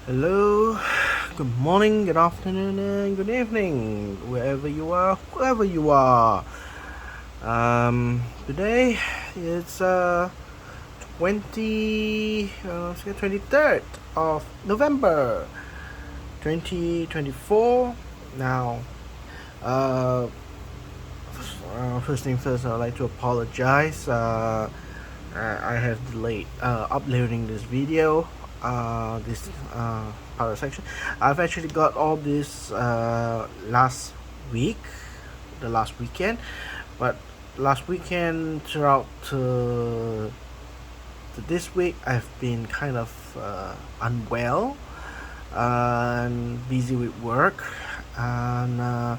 Hello, good morning, good afternoon, and good evening, wherever you are, whoever you are. Today it's 23rd of November, 2024. Now, uh, first thing first, I'd like to apologize. I have delayed uploading this video, this part of section. I've actually got all this last week, the last weekend, but last weekend throughout to this week, I've been kind of unwell and busy with work, and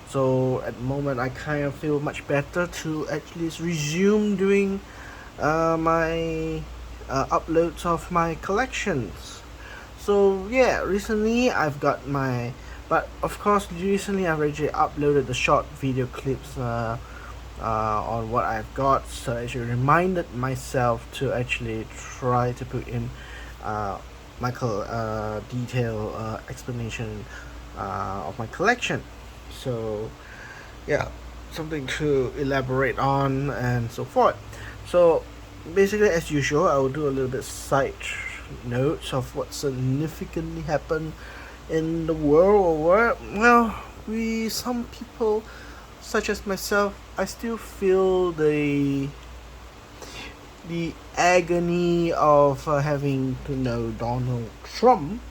so at the moment I kind of feel much better to actually resume doing my uploads of my collections. So yeah, recently I've got my, but of course recently I've already uploaded the short video clips on what I've got. So I actually reminded myself to actually try to put in my detailed explanation of my collection. So yeah, something to elaborate on and so forth. So basically, as usual, I will do a little bit side notes of what significantly happened in the world, or where, well, we, some people such as myself, I still feel the agony of having to know Donald Trump,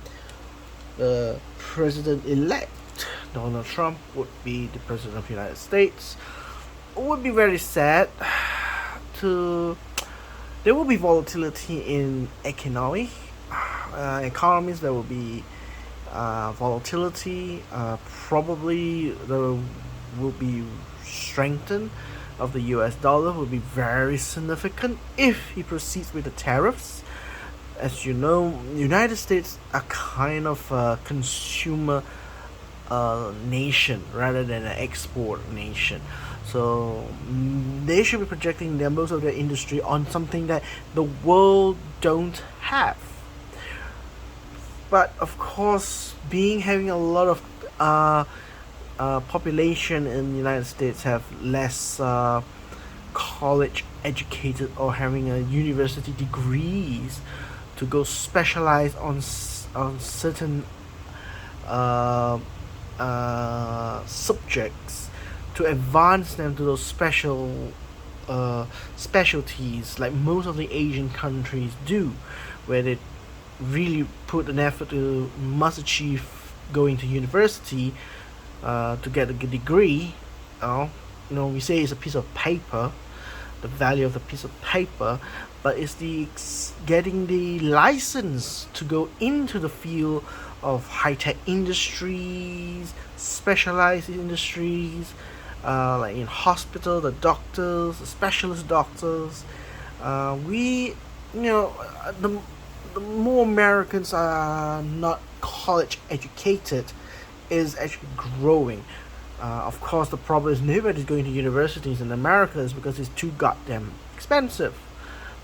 the president elect. Donald Trump would be the president of the United States. It would be very sad to. There will be volatility in economies. There will be volatility. Probably there will be strengthen of the U.S. dollar. Will be very significant if he proceeds with the tariffs. As you know, United States are kind of a consumer nation rather than an export nation. So they should be projecting their most of their industry on something that the world don't have. But of course, being having a lot of population in the United States have less college educated or having a university degrees to go specialize on certain uh, subjects to advance them to those specialties like most of the Asian countries do, where they really put an effort to must achieve going to university to get a good degree. We say it's a piece of paper, the value of the piece of paper, but it's the getting the license to go into the field of high-tech industries, specialized industries, like in hospital, the doctors, the specialist doctors. We, the more Americans are not college educated is actually growing. Of course, the problem is nobody's going to universities in America is because it's too goddamn expensive,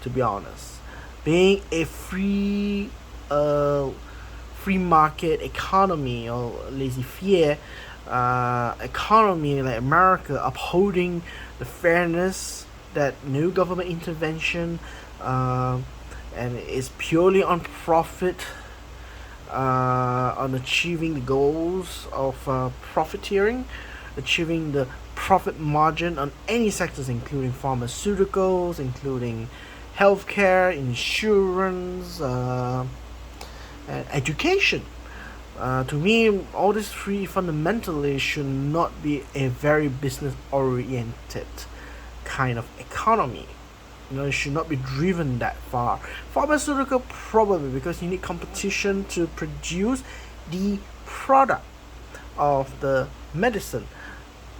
to be honest. Being a free market economy or laissez-faire economy like America, upholding the fairness that no government intervention and it's purely on profit, on achieving the goals of profiteering, achieving the profit margin on any sectors, including pharmaceuticals, including healthcare, insurance, and education. To me, all these three fundamentally should not be a very business oriented kind of economy. It should not be driven that far. Pharmaceutical, probably because you need competition to produce the product of the medicine.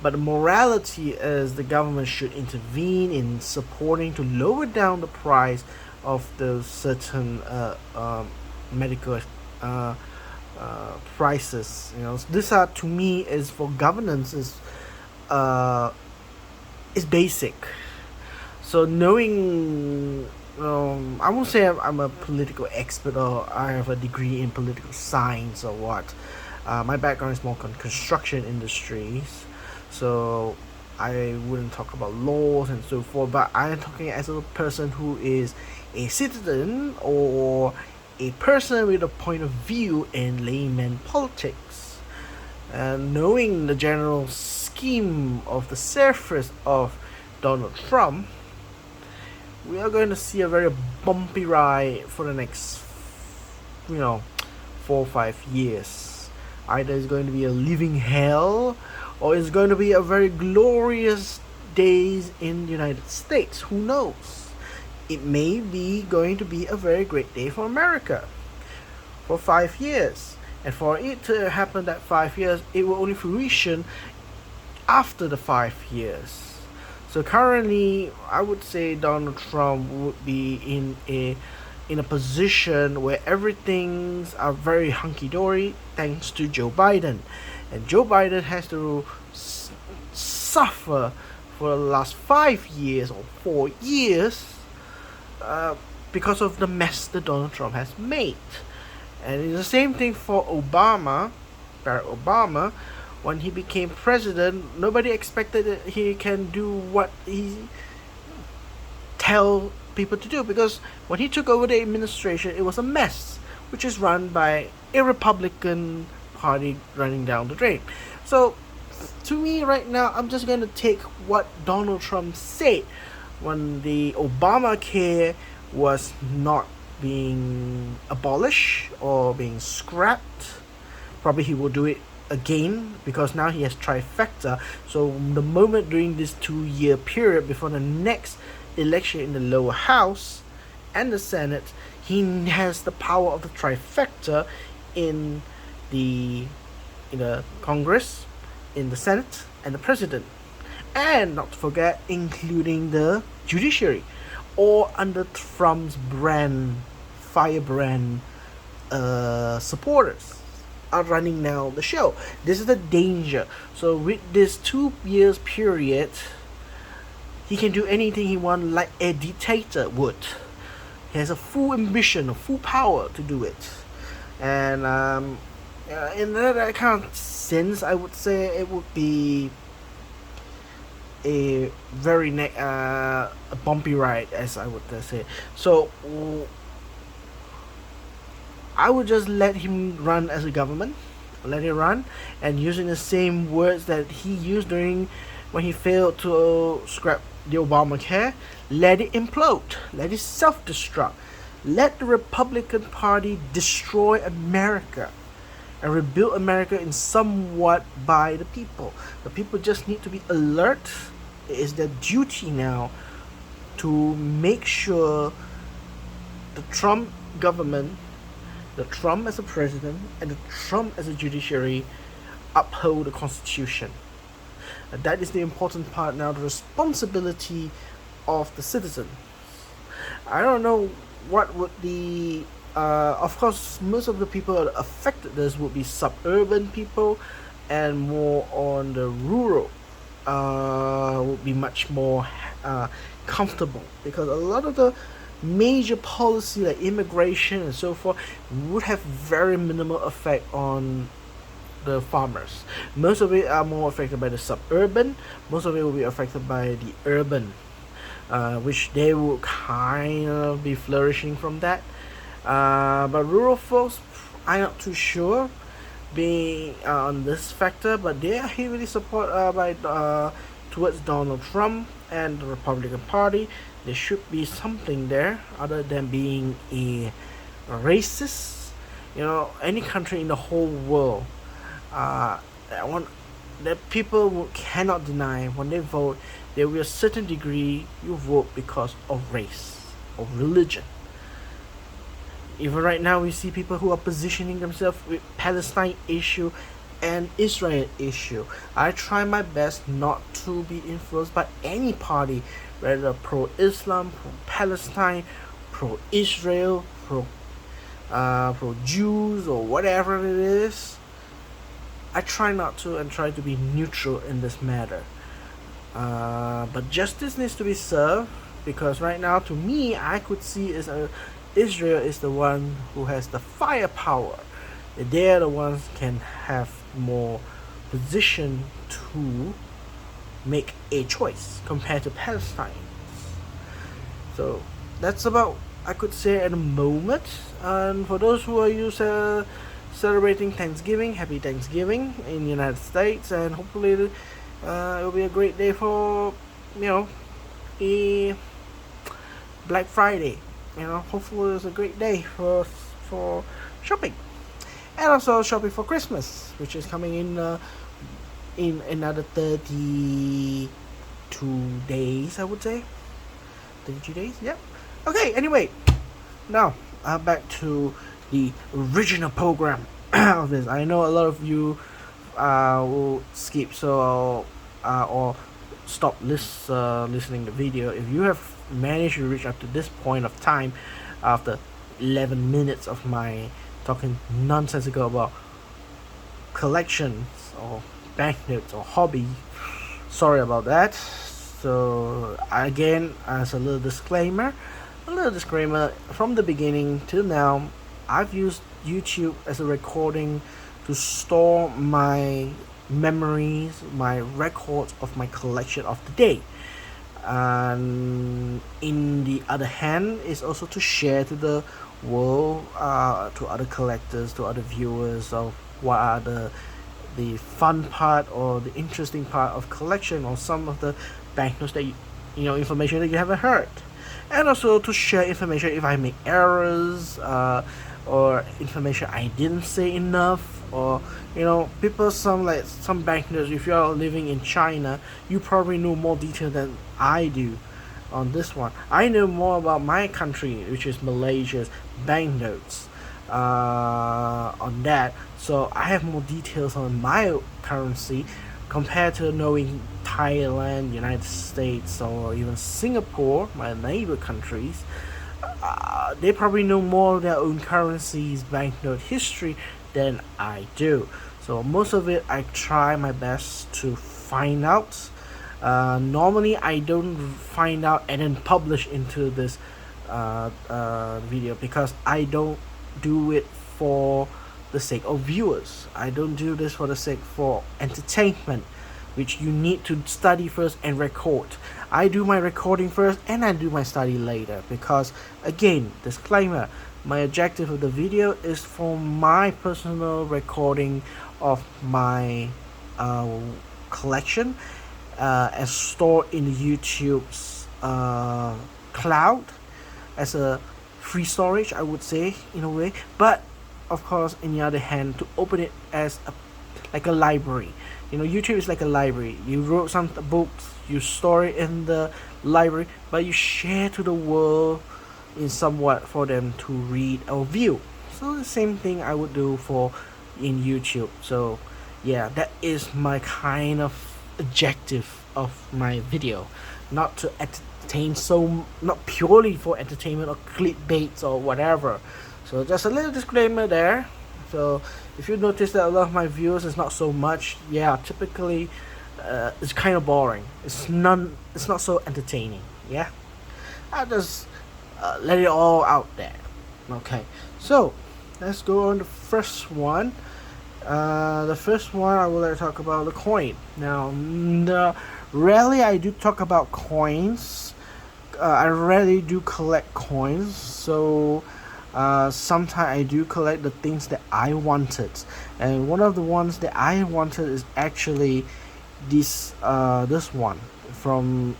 But the morality is the government should intervene in supporting to lower down the price of those certain medical prices. This are, to me, is for governance is basic. So knowing I won't say I'm a political expert or I have a degree in political science or what. My background is more construction industries, so I wouldn't talk about laws and so forth. But I am talking as a person who is a citizen or a person with a point of view in layman politics, and knowing the general scheme of the surface of Donald Trump, we are going to see a very bumpy ride for the next, you know, 4 or 5 years. Either it's going to be a living hell, or it's going to be a very glorious days in the United States. Who knows? It may be going to be a very great day for America for 5 years. And for it to happen that 5 years, it will only fruition after the 5 years. So currently, I would say Donald Trump would be in a position where everything's are very hunky dory thanks to Joe Biden, and Joe Biden has to suffer for the last 5 years or 4 years because of the mess that Donald Trump has made. And it's the same thing for Obama, Barack Obama. When he became president, nobody expected that he can do what he tell people to do, because when he took over the administration, it was a mess, which is run by a Republican party running down the drain. So, to me, right now, I'm just going to take what Donald Trump said when the Obamacare was not being abolished or being scrapped. Probably he will do it again because now he has trifecta. So the moment during this 2 year period before the next election in the lower house and the Senate, he has the power of the trifecta in the Congress, in the Senate, and the President, and not to forget including the judiciary, or under Trump's firebrand supporters are running now the show. This is the danger. So with this 2 years period, he can do anything he wants like a dictator would. He has a full ambition, a full power to do it. And in that kind of sense, I would say it would be a very a bumpy ride, as I would say. So I would just let him run as a government, let it run, and using the same words that he used during when he failed to scrap the Obamacare, let it implode, let it self-destruct, let the Republican Party destroy America and rebuild America in somewhat by the people. The people just need to be alert. It is their duty now to make sure the Trump government, the Trump as a president, and the Trump as a judiciary uphold the Constitution. And that is the important part now, the responsibility of the citizen. I don't know what would the of course most of the people affected this would be suburban people, and more on the rural would be much more comfortable, because a lot of the major policy like immigration and so forth would have very minimal effect on the farmers. Most of it are more affected by the suburban. Most of it will be affected by the urban, which they will kind of be flourishing from that. But rural folks, I'm not too sure being on this factor, but they are heavily supported by towards Donald Trump and the Republican Party. There should be something there other than being a racist. Any country in the whole world, that people cannot deny when they vote, there will be a certain degree you vote because of race or religion. Even right now, we see people who are positioning themselves with Palestine issue and Israel issue. I try my best not to be influenced by any party, whether pro-Islam, pro-Palestine, pro-Israel, pro-Jews, or whatever it is. I try not to, and try to be neutral in this matter. But justice needs to be served. because right now, to me, I could see is Israel is the one who has the firepower. They're the ones can have more position to make a choice compared to Palestine. So that's about I could say at the moment. And for those who are celebrating Thanksgiving, happy Thanksgiving in the United States, and hopefully it'll be a great day for a Black Friday. Hopefully it's a great day for shopping, and also shopping for Christmas, which is coming in another 32 days, I would say. 32 days, yep. Okay, anyway, now back to the original program of this. I know a lot of you will skip or stop listening to the video if you have managed to reach up to this point of time after 11 minutes of my talking nonsensical about collections or banknotes or hobby. Sorry about that. So again, as a little disclaimer from the beginning till now, I've used YouTube as a recording to store my memories, my records of my collection of the day. And in the other hand, is also to share to the world, to other collectors, to other viewers, of what are the fun part or the interesting part of collection, or some of the banknotes that information that you haven't heard, and also to share information if I make errors, or information I didn't say enough, or people, some banknotes, if you are living in China, you probably know more detail than I do on this one. I know more about my country, which is Malaysia's banknotes, on that, so I have more details on my currency compared to knowing Thailand, United States, or even Singapore, my neighbor countries. They probably know more of their own currencies, banknote history than I do. So most of it I try my best to find out. Normally I don't find out and then publish into this video, because I don't do it for the sake of viewers. I don't do this for the sake for entertainment, which you need to study first and record. I do my recording first and I do my study later, because again, disclaimer, my objective of the video is for my personal recording of my collection, as stored in YouTube's cloud as a free storage, I would say, in a way. But of course, in the other hand, to open it as like a library. YouTube is like a library. You wrote some books, you store it in the library, but you share to the world in somewhat for them to read or view. So the same thing I would do in YouTube. So yeah, that is my kind of objective of my video, not to entertain, so not purely for entertainment or clickbait or whatever. So just a little disclaimer there. So if you notice that a lot of my views is not so much, yeah, typically it's kind of boring. It's not so entertaining. Yeah, I just let it all out there. Okay, so let's go on the first one. The first one I would like to talk about the coin. Now, rarely I do talk about coins. I rarely do collect coins, so sometimes I do collect the things that I wanted, and one of the ones that I wanted is actually this one from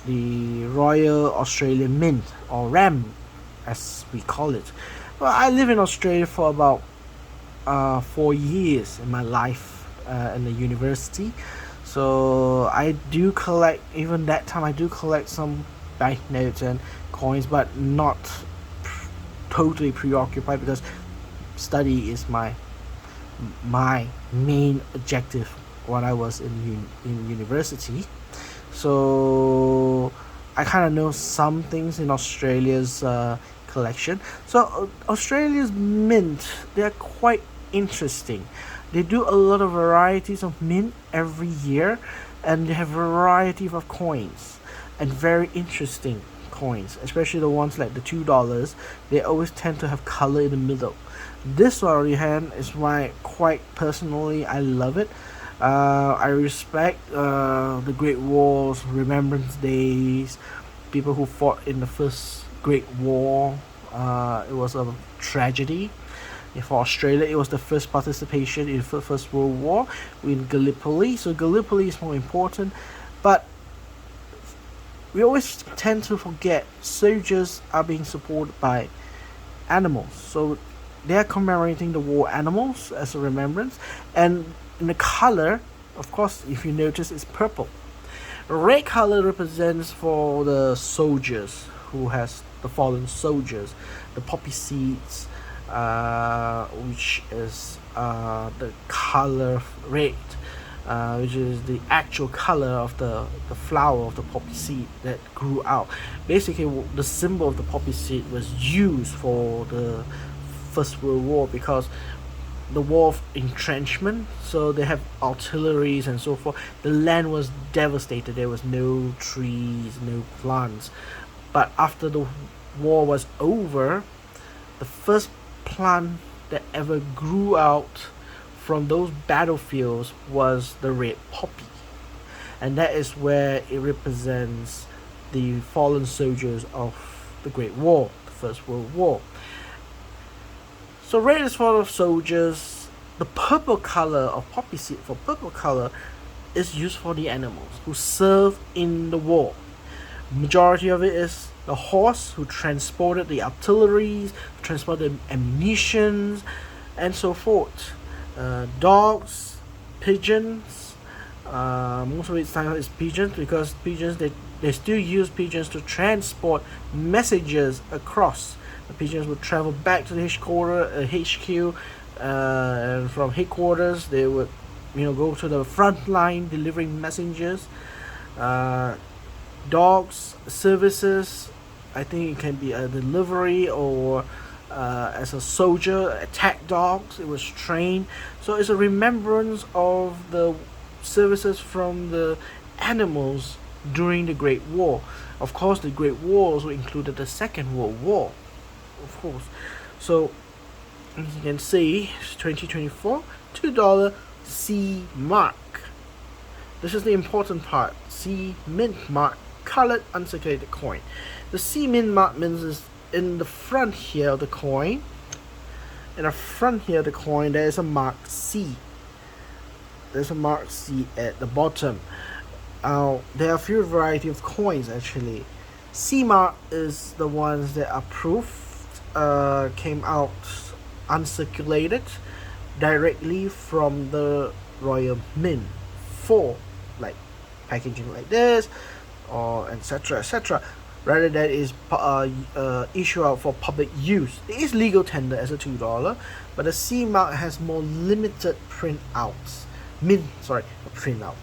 the Royal Australian Mint, or RAM as we call it. Well, I live in Australia for about 4 years in my life in the university, so I do collect, even that time I do collect some banknotes and coins, but not totally preoccupied, because study is my main objective when I was in university. So I kind of know some things in Australia's collection. So Australia's mint, they're quite interesting. They do a lot of varieties of mint every year, and they have variety of coins. and very interesting coins, especially the ones like the $2. They always tend to have color in the middle. This one, on the other hand, is why quite personally I love it. I respect the Great Wars, Remembrance Days, people who fought in the First Great War. It was a tragedy. For Australia, it was the first participation in the First World War in Gallipoli, so Gallipoli is more important. But we always tend to forget soldiers are being supported by animals, so they are commemorating the war animals as a remembrance. And in the color, of course, if you notice, it's purple. Red color represents for the soldiers who has the fallen soldiers, the poppy seeds, which is the color red, which is the actual color of the flower of the poppy seed that grew out. Basically, the symbol of the poppy seed was used for the First World War because the war of entrenchment, so they have artilleries and so forth. The land was devastated. There was no trees, no plants. But after the war was over, the first plant that ever grew out from those battlefields was the red poppy, and that is where it represents the fallen soldiers of the Great War, the First World War. So red is for the soldiers. The purple color of poppy seed, for purple color, is used for the animals who serve in the war. Majority of it is the horse who transported the artilleries, transported ammunition, and so forth. Dogs, pigeons. Most of its time is pigeons because pigeons they still use pigeons to transport messages across. The pigeons would travel back to the HQ, and from headquarters they would, go to the front line delivering messages. Dogs services, I think it can be a delivery or as a soldier, attack dogs. It was trained, so it's a remembrance of the services from the animals during the Great War. Of course, the Great War also included the Second World War, of course. So as you can see, 2024 $2 C mark. This is the important part. C mint mark, colored uncirculated coin. The C mint mark means is in the front here of the coin. In the front here of the coin, there is a mark C. There's a mark C at the bottom. There are a few variety of coins actually. C mark is the ones that are proof, came out uncirculated directly from the Royal Mint for like packaging like this or etc. Rather than is issue out for public use. It is legal tender as a $2, but the C mark has more limited printouts. Printout.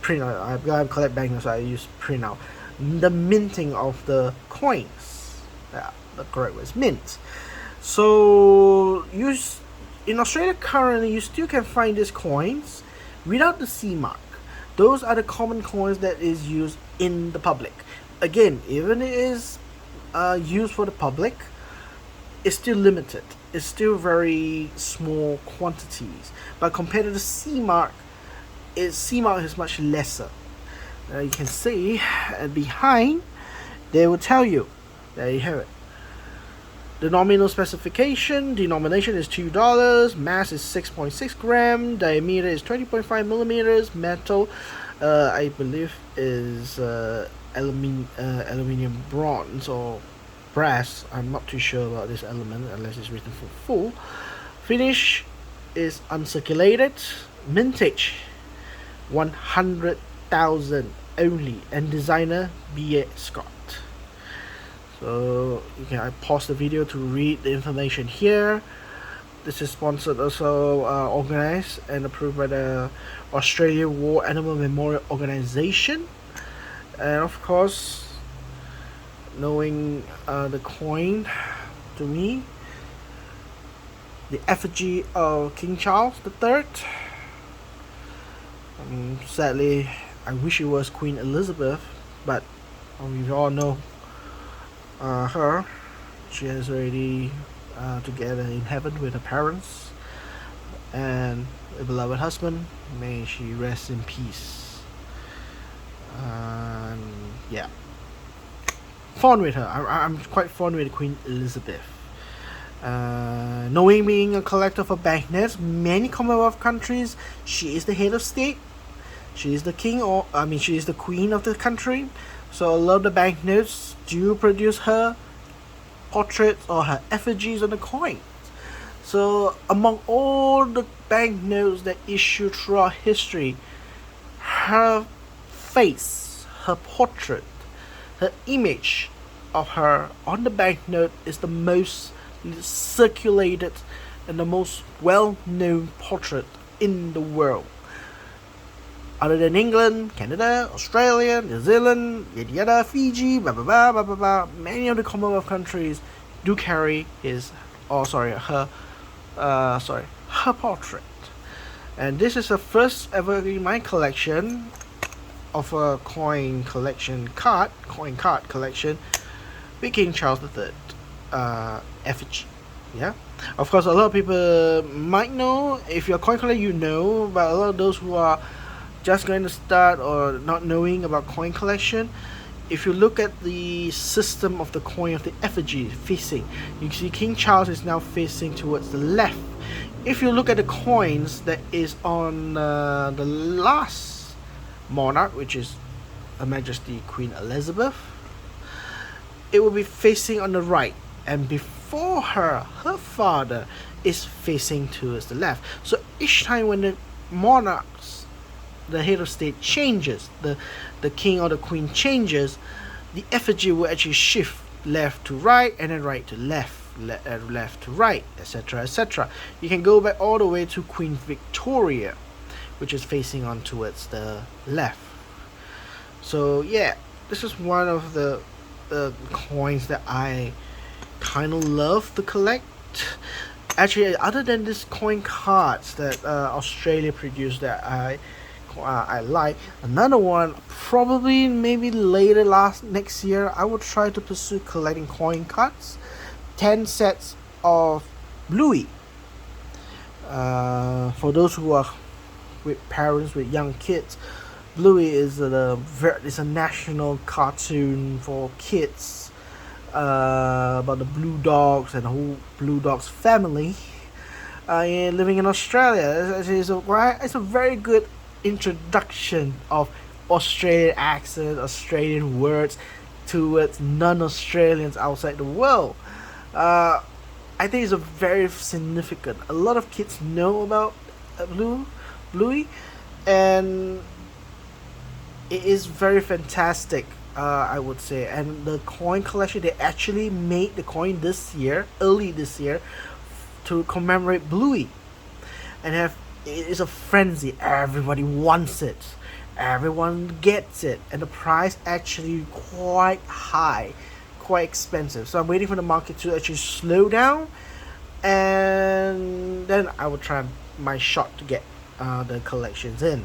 Printout. I collect banknotes, so I use printout. The minting of the coins. Yeah, the correct word is mint. So in Australia currently, you still can find these coins without the C mark. Those are the common coins that is used in the public. Again, even it is used for the public, it's still limited. It's still very small quantities. But compared to the C mark is much lesser. You can see behind, they will tell you. There you have it. The nominal specification, denomination is $2, mass is 6.6 gram, diameter is 20.5 millimeters, metal, I believe is aluminium bronze or brass. I'm not too sure about this element unless it's written for full. Finish is uncirculated. Mintage 100,000 only, and designer B.A. Scott. So I pause the video to read the information here. This is sponsored, also organized and approved by the Australian War Animal Memorial Organization. And of course, knowing the coin, to me, the effigy of King Charles III. Sadly, I wish it was Queen Elizabeth, but We all know her. She is already together in heaven with her parents and a beloved husband. May she rest in peace. And yeah, fond with her. I'm quite fond with Queen Elizabeth. Knowing being a collector of banknotes, many Commonwealth countries, she is the head of state. She is the king, or I mean, she is the queen of the country. So a lot of the banknotes do produce her portraits or her effigies on the coin. So among all the banknotes that issue throughout history, her face, her portrait, her image of her on the banknote is the most circulated and the most well-known portrait in the world. Other than England, Canada, Australia, New Zealand, yada yada, Fiji, blah blah blah blah blah blah, many of the Commonwealth countries do carry her portrait. And this is the first ever in my collection of a coin card collection with King Charles III effigy. Yeah, of course, a lot of people might know. If you're a coin collector, you know, but a lot of those who are just going to start or not knowing about coin collection, if you look at the system of the coin of the effigy facing, you see King Charles is now facing towards the left. If you look at the coins that is on the last monarch, which is Her Majesty Queen Elizabeth, it will be facing on the right, and before her father is facing towards the left. So each time when the monarchs, the head of state changes, the king or the queen changes, the effigy will actually shift left to right and then right to left, left to right, etc., etc. You can go back all the way to Queen Victoria, which is facing on towards the left. So yeah, this is one of the coins that I kind of love to collect. Actually, other than these coin cards that Australia produced that I like, another one probably maybe later next year I will try to pursue collecting coin cards. 10 sets of Bluey. For those who are with parents with young kids, Bluey is a national cartoon for kids about the Blue Dogs and the whole Blue Dogs family living in Australia. It's a very good introduction of Australian accent, Australian words towards non-Australians outside the world. I think it's a very significant. A lot of kids know about Bluey, and it is very fantastic. I would say, and the coin collection, they actually made the coin early this year, to commemorate Bluey, and it is a frenzy. Everybody wants it, everyone gets it, and the price actually quite high, quite expensive. So I'm waiting for the market to actually slow down, and then I will try my shot to get the collections in.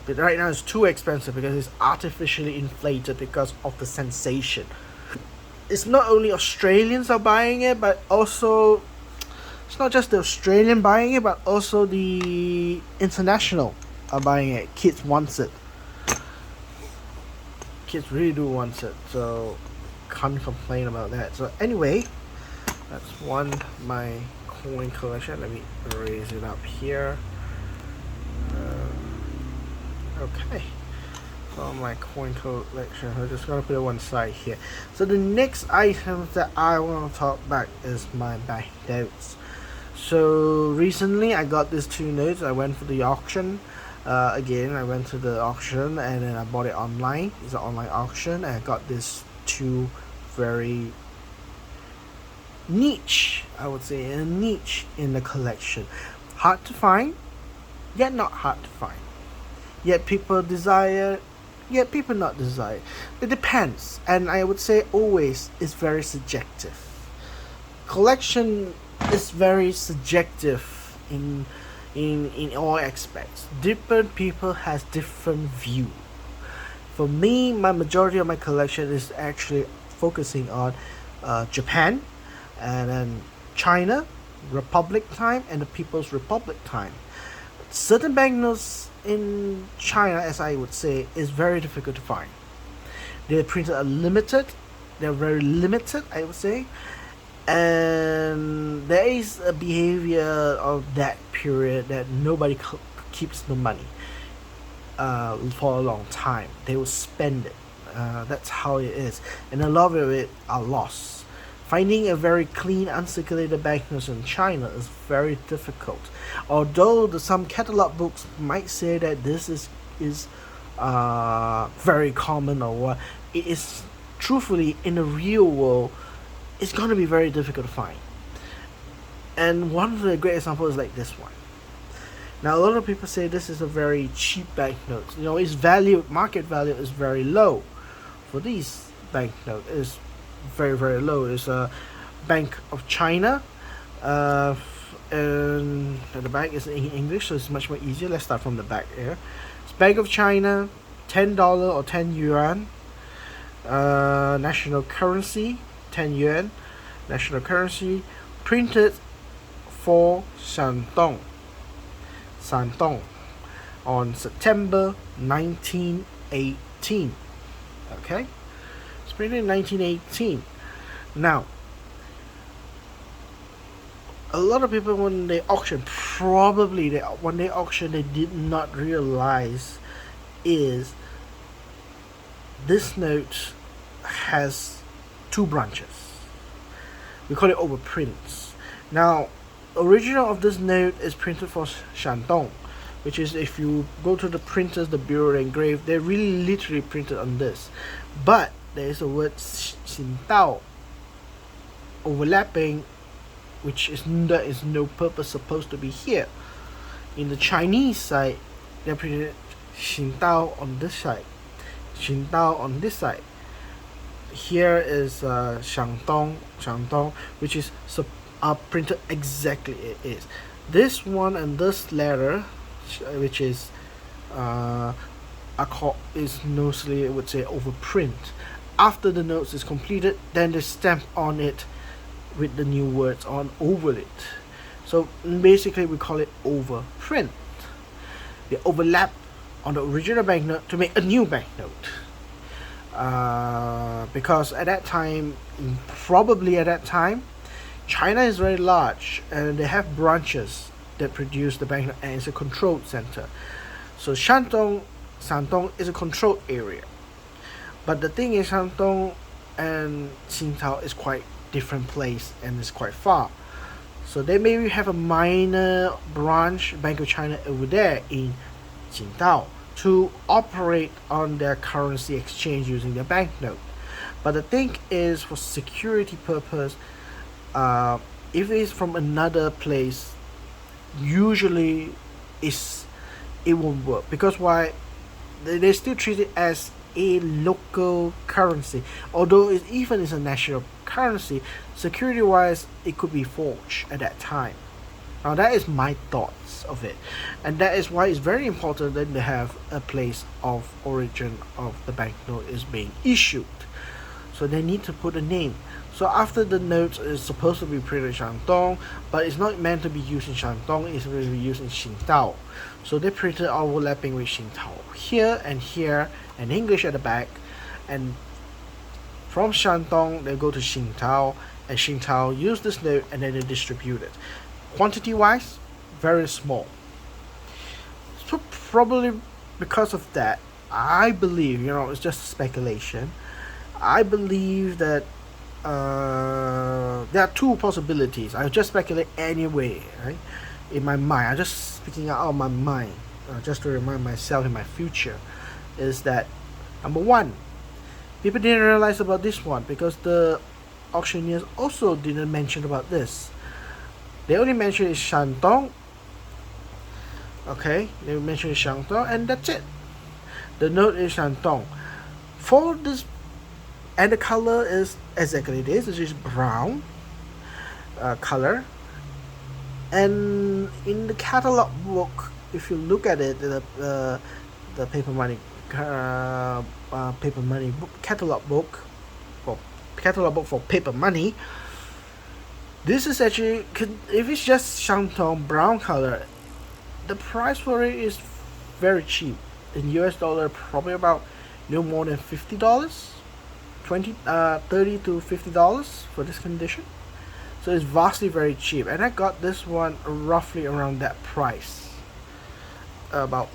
But right now it's too expensive because it's artificially inflated because of the sensation. It's not only Australians are buying it, but also it's not just the Australian buying it, but also the international are buying it. Kids wants it. Kids really do want it, so can't complain about that. So anyway, that's my coin collection. Let me raise it up here. Okay, so my coin collection, I'm just gonna put it one side here. So the next item that I want to talk about is my banknotes. So recently I got these two notes. I went for the auction. Again, I went to the auction and then I bought it online. It's an online auction, and I got these two very niche, I would say, a niche in the collection. Hard to find, yet not hard to find. Yet people desire, yet people not desire. It depends, and I would say always is very subjective. Collection is very subjective in all aspects. Different people has different view. For me, my majority of my collection is actually focusing on Japan, and then China, Republic time, and the People's Republic time. Certain banknotes in China, as I would say, is very difficult to find. They're printed unlimited. They're very limited, I would say, and there is a behavior of that period that nobody keeps the money for a long time. They will spend it. That's how it is, and a lot of it are lost. Finding a very clean, uncirculated banknotes in China is very difficult. Although some catalog books might say that this is very common or what, it is truthfully in the real world, it's gonna be very difficult to find. And one of the great examples is like this one. Now, a lot of people say this is a very cheap banknote. Its market value is very low. For these banknote is very, very low. It's a Bank of China, and the back is in English, so it's much more easier. Let's start from the back here. It's Bank of China, $10 or 10 yuan. National currency, 10 yuan. National currency, printed for Shandong on September 1918. Okay, it's printed in 1918. Now, a lot of people when they auction, they did not realize is this note has two branches. We call it overprints. Now, original of this note is printed for Shandong, which is, if you go to the printers, the bureau engrave, they really literally printed on this. But there is a word Xintao overlapping, which is no purpose supposed to be here. In the Chinese side, they printed Xintao on this side, Xintao on this side. Here is Shandong, which is printed exactly it is. This one and this letter, which is is mostly, I would say, overprint. After the notes is completed, then they stamp on it with the new words on over it. So basically we call it overprint. They overlap on the original banknote to make a new banknote. Because at that time, China is very large and they have branches that produce the banknote, and it's a controlled center. So Shandong is a controlled area. But the thing is, Shandong and Qingdao is quite different place and it's quite far. So they maybe have a minor branch, Bank of China, over there in Qingdao to operate on their currency exchange using their banknote. But the thing is, for security purpose, if it's from another place, usually it won't work. Because why? They still treat it as a local currency, although it even is a national currency. Security wise, it could be forged at that time. Now that is my thoughts of it, and that is why it's very important that they have a place of origin of the banknote is being issued. So they need to put a name. So after the note is supposed to be printed in Shandong, but it's not meant to be used in Shandong, it's supposed to be used in Qingdao. So they printed overlapping with Qingdao here, and English at the back, and from Shandong they go to Qingdao, and Qingdao use this note and then they distribute it. Quantity wise, very small. So probably because of that, I believe, it's just speculation, I believe that there are two possibilities. I just speculate anyway, right? In my mind, I'm just speaking out of my mind, just to remind myself in my future, is that number one, people didn't realize about this one because the auctioneers also didn't mention about this. They only mentioned Shandong. Okay, they mentioned Shandong, and that's it. The note is Shandong. For this, and the color is exactly this. It's just brown color. And in the catalog book, if you look at it, the paper money paper money book, catalog book for paper money. This is actually, if it's just Shantung brown color, the price for it is very cheap. In US dollar, probably about no more than $50, 30 to $50 for this condition. So it's vastly very cheap, and I got this one roughly around that price, about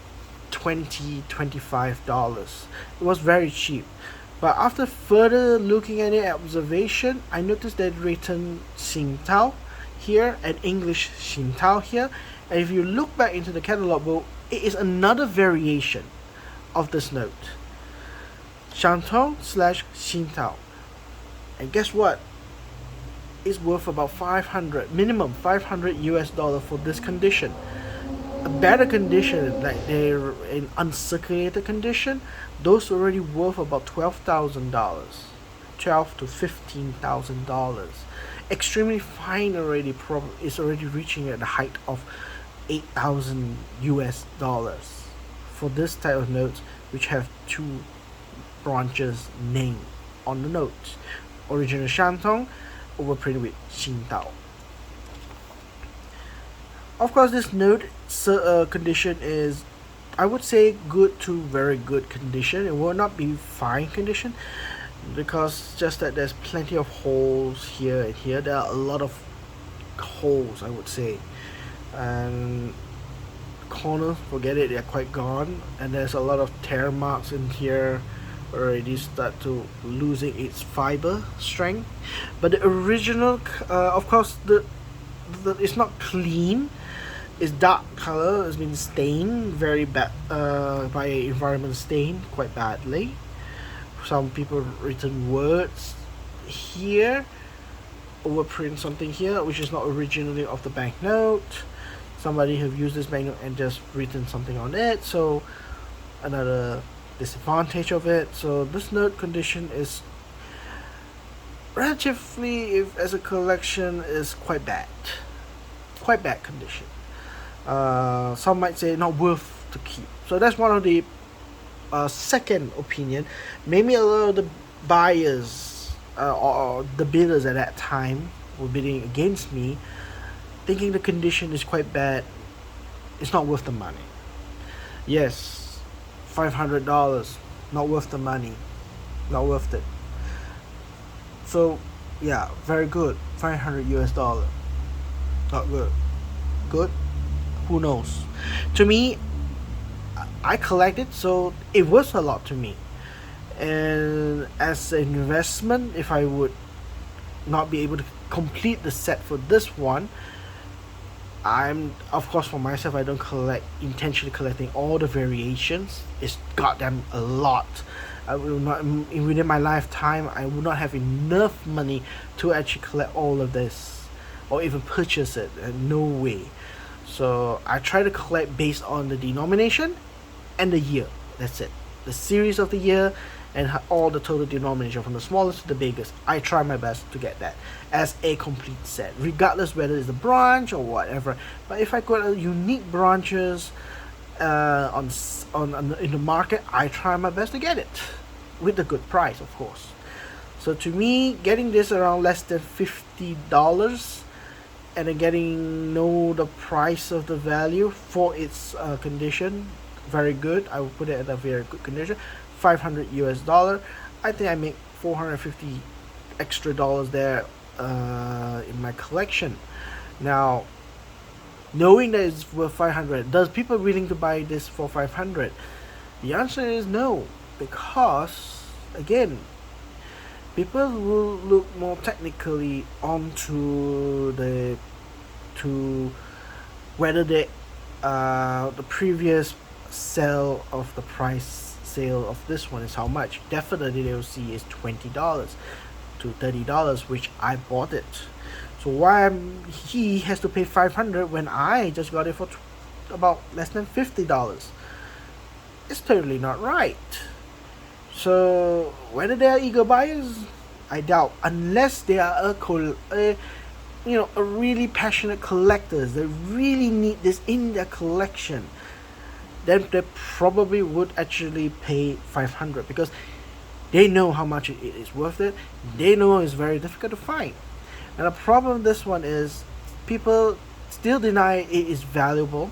$25. It was very cheap. But after further looking at it, observation, I noticed that written Xingtao here and English Xingtao here. And if you look back into the catalog book, it is another variation of this note. Shantung slash Xingtao. And guess what? It's worth about 500, minimum 500 US dollar for this condition. A better condition, like they're in uncirculated condition, those already worth about $12,000, $12 to $15,000. Extremely fine already, is already reaching at the height of 8,000 US dollars for this type of notes, which have two branches name on the note. Original Shantung overprinted with Xingtao. Of course, this note condition is, I would say, good to very good condition. It will not be fine condition, because just that there's plenty of holes here and here. There are a lot of holes, I would say, and corners, forget it, they're quite gone, and there's a lot of tear marks in here. Already start to losing its fiber strength. But the original, of course, the it's not clean. It's dark color. It's been stained very bad by environment, stained quite badly. Some people written words here, overprint something here which is not originally of the banknote. Somebody have used this banknote and just written something on it, so another disadvantage of it. So this note condition is relatively, if as a collection, is quite bad condition. Some might say not worth to keep. So that's one of the second opinion. Maybe a lot of the buyers or the bidders at that time were bidding against me, thinking the condition is quite bad. It's not worth the money. Yes, $500, not worth the money, not worth it. So yeah, very good, 500 US dollar, not good. Good, who knows. To me, I collect it, so it worth a lot to me. And as an investment, if I would not be able to complete the set for this one, I'm, of course, for myself, I don't intentionally collecting all the variations. It's goddamn a lot. I will not, within my lifetime, I will not have enough money to actually collect all of this or even purchase it. No way. So I try to collect based on the denomination and the year. That's it. The series of the year and all the total denomination from the smallest to the biggest. I try my best to get that as a complete set, regardless whether it's a branch or whatever. But if I got a unique branches in the market, I try my best to get it with a good price, of course. So to me, getting this around less than $50 and then getting the price of the value for its condition, very good. I will put it at a very good condition. 500 US dollar. I think I make 450 extra dollars there in my collection. Now, knowing that it's worth 500, does people willing to buy this for 500? The answer is no, because again, people will look more technically onto whether the previous sale of the price sale of this one is how much. Definitely they will see is $20 to $30, which I bought it. So why he has to pay 500 when I just got it for about less than $50? It's totally not right. So whether they are eager buyers, I doubt, unless they are a really passionate collectors that really need this in their collection. then they probably would actually pay 500 because they know how much it is worth it. They know it's very difficult to find. And the problem with this one is people still deny it is valuable.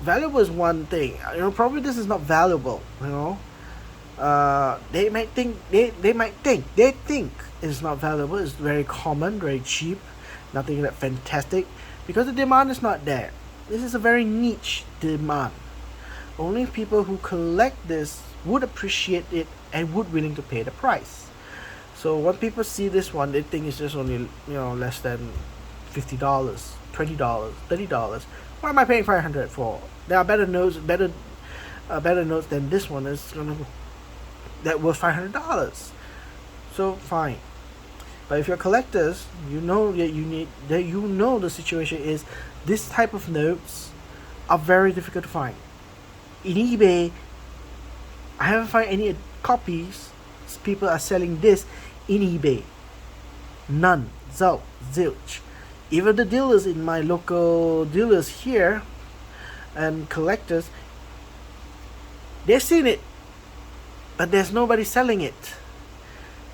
Valuable is one thing. Probably this is not valuable. They might think they think it's not valuable. It's very common, very cheap, nothing that fantastic, because the demand is not there. This is a very niche demand. Only people who collect this would appreciate it and would willing to pay the price. So when people see this one, they think it's just only less than $50, $20, $30. What am I paying 500 for? There are better notes, better notes than this one is that worth $500. So fine. But if you're collectors, you know that the situation is this type of notes are very difficult to find. In eBay, I haven't found any copies. People are selling this in eBay. None. Zilch. Even the dealers in my local dealers here and collectors, they've seen it, but there's nobody selling it,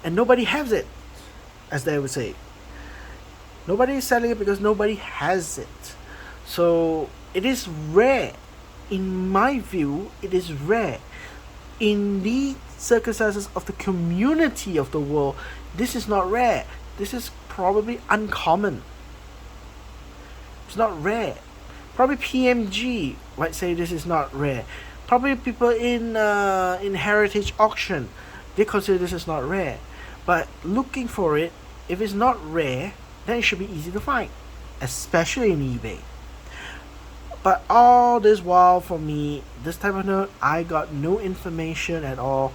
and nobody has it, as they would say. Nobody is selling it because nobody has it. So it is rare. In my view, it is rare. In the circumstances of the community of the world, this is not rare. This is probably uncommon. It's not rare. Probably PMG might say this is not rare. Probably people in heritage auction, they consider this is not rare. But looking for it, if it's not rare, then it should be easy to find, especially in eBay. But all this while, for me, this type of note, I got no information at all.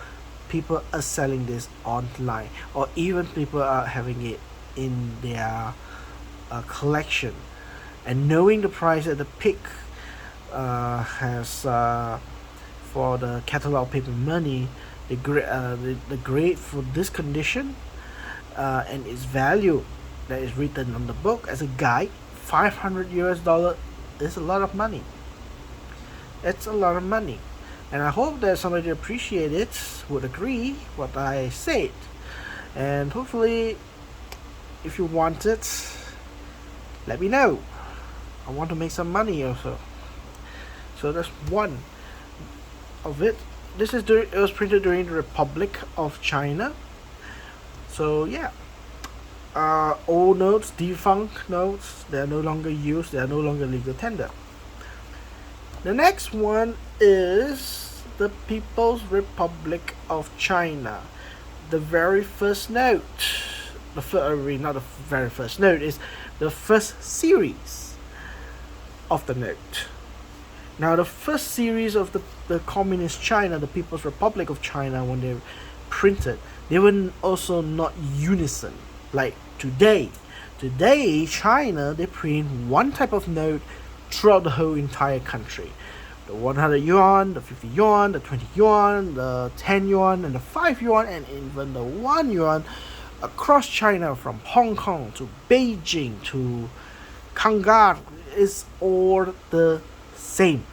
People are selling this online, or even people are having it in their collection. And knowing the price that the pick has for the catalog paper money, the grade for this condition and its value that is written on the book as a guide, $500 is a lot of money. It's a lot of money, and I hope that somebody appreciate it, would agree what I said, and hopefully, if you want it, let me know. I want to make some money also. So that's one of it. It was printed during the Republic of China. So yeah, old notes, defunct notes, they are no longer used. They are no longer legal tender. The next one is the People's Republic of China. The very first note, not the very first note, is the first series of the note. Now, the first series of the Communist China, the People's Republic of China, when they printed, they were also not unison like today. Today, China, they print one type of note throughout the whole entire country. The 100 yuan, the 50 yuan, the 20 yuan, the 10 yuan, and the 5 yuan, and even the 1 yuan across China, from Hong Kong to Beijing to Kangar, is all the same.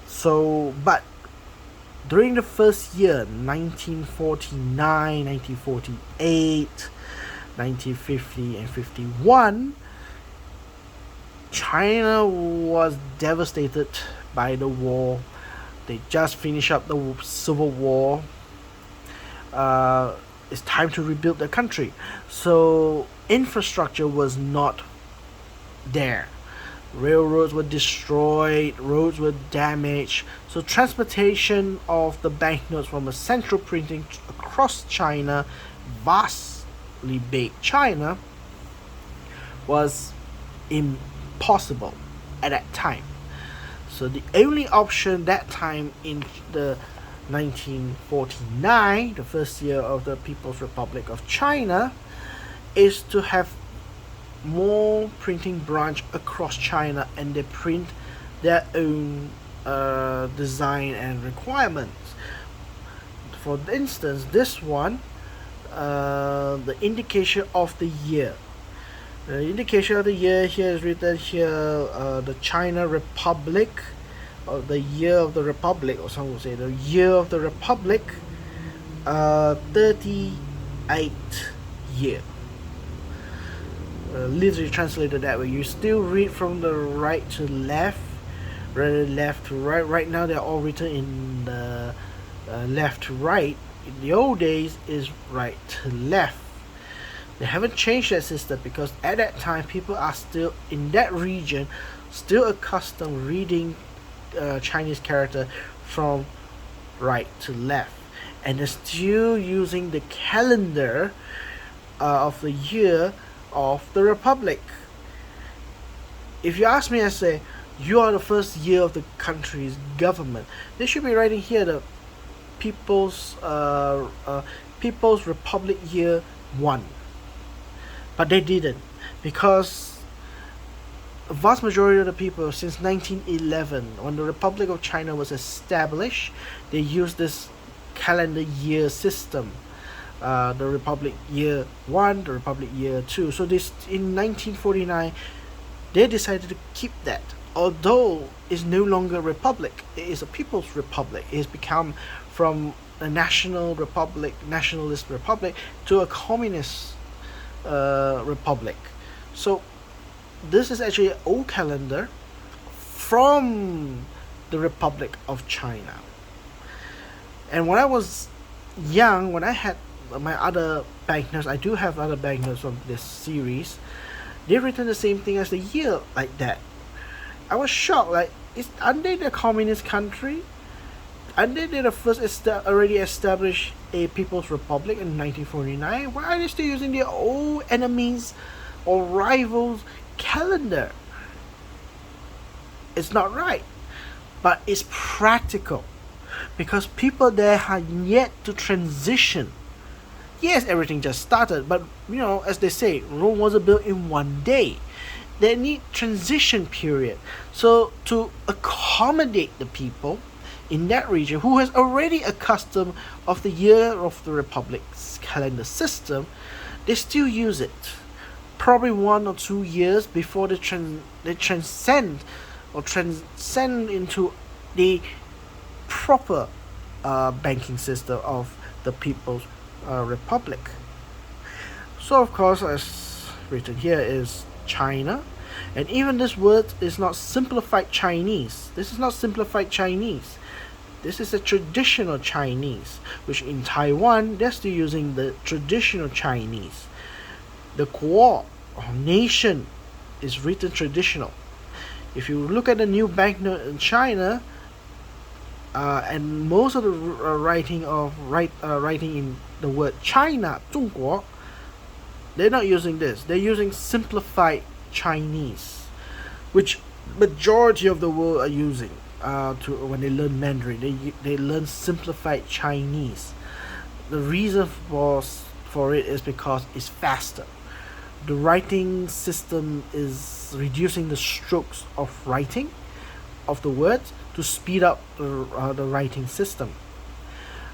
So, but during the first year, 1949, 1948, 1950, and 51, China was devastated by the war. They just finished up the civil war. It's time to rebuild the country. So infrastructure was not there. Railroads were destroyed, roads were damaged. So transportation of the banknotes from a central printing across China, vastly big China, was impossible at that time. So the only option that time in the 1949, the first year of the People's Republic of China, is to have more printing branch across China, and they print their own design and requirements. For instance, this one, the indication of the year, The indication of the year here is written here, the China Republic, or the year of the Republic, or some would say the year of the Republic, 38 year. Literally translated that way. You still read from the right to left, rather left to right. Right now they're all written in the left to right. In the old days is right to left. They haven't changed that system because at that time people are still in that region, still accustomed reading Chinese character from right to left, and they're still using the calendar of the year of the Republic. If you ask me, I say you are the first year of the country's government. They should be writing here the People's Republic Year 1. But they didn't, because a vast majority of the people since 1911, when the Republic of China was established, they used this calendar year system. The Republic Year 1, the Republic Year 2. So this in 1949, they decided to keep that. Although it's no longer a republic, it is a people's republic. It has become from a nationalist republic to a communist republic. So this is actually an old calendar from the Republic of China. And when I was young, when I had my other banknotes, I do have other banknotes from this series, they've written the same thing as the year like that. I was shocked, like, aren't they the communist country? Aren't they the first already established a People's Republic in 1949? Why are they still using their old enemies or rivals calendar? It's not right, but it's practical because people there are yet to transition. Yes, everything just started, but as they say, Rome wasn't built in one day. They need transition period. So to accommodate the people in that region who has already accustomed of the year of the Republic's calendar system, they still use it. Probably 1 or 2 years before they transcend into the proper banking system of the People's Republic. So of course, as written here, is China, and even this word is not simplified Chinese. This is not simplified Chinese. This is a traditional Chinese, which in Taiwan they're still using the traditional Chinese. The Guo or nation is written traditional. If you look at the new banknote in China, and most of the writing in the word China, 中国, they're not using this. They're using simplified Chinese, which majority of the world are using when they learn Mandarin. They learn simplified Chinese. The reason for it is because it's faster. The writing system is reducing the strokes of writing of the words to speed up the writing system.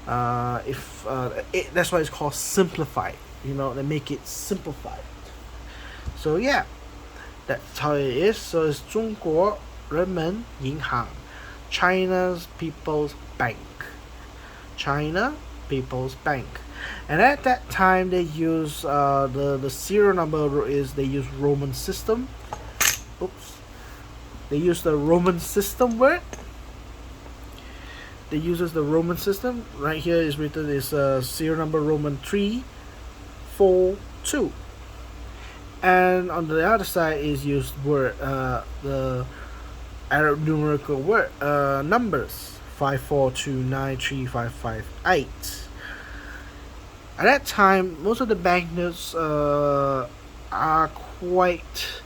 That's why it's called simplified. They make it simplified. So yeah, that's how it is. So it's 中国人民银行, China's People's Bank. China People's Bank. And at that time they use the serial number they use Roman system. Oops. They use the Roman system word. They uses the Roman system. Right here is written is serial number Roman 342. And on the other side is used word the Arab numerical word numbers 54293558. At that time, most of the banknotes are quite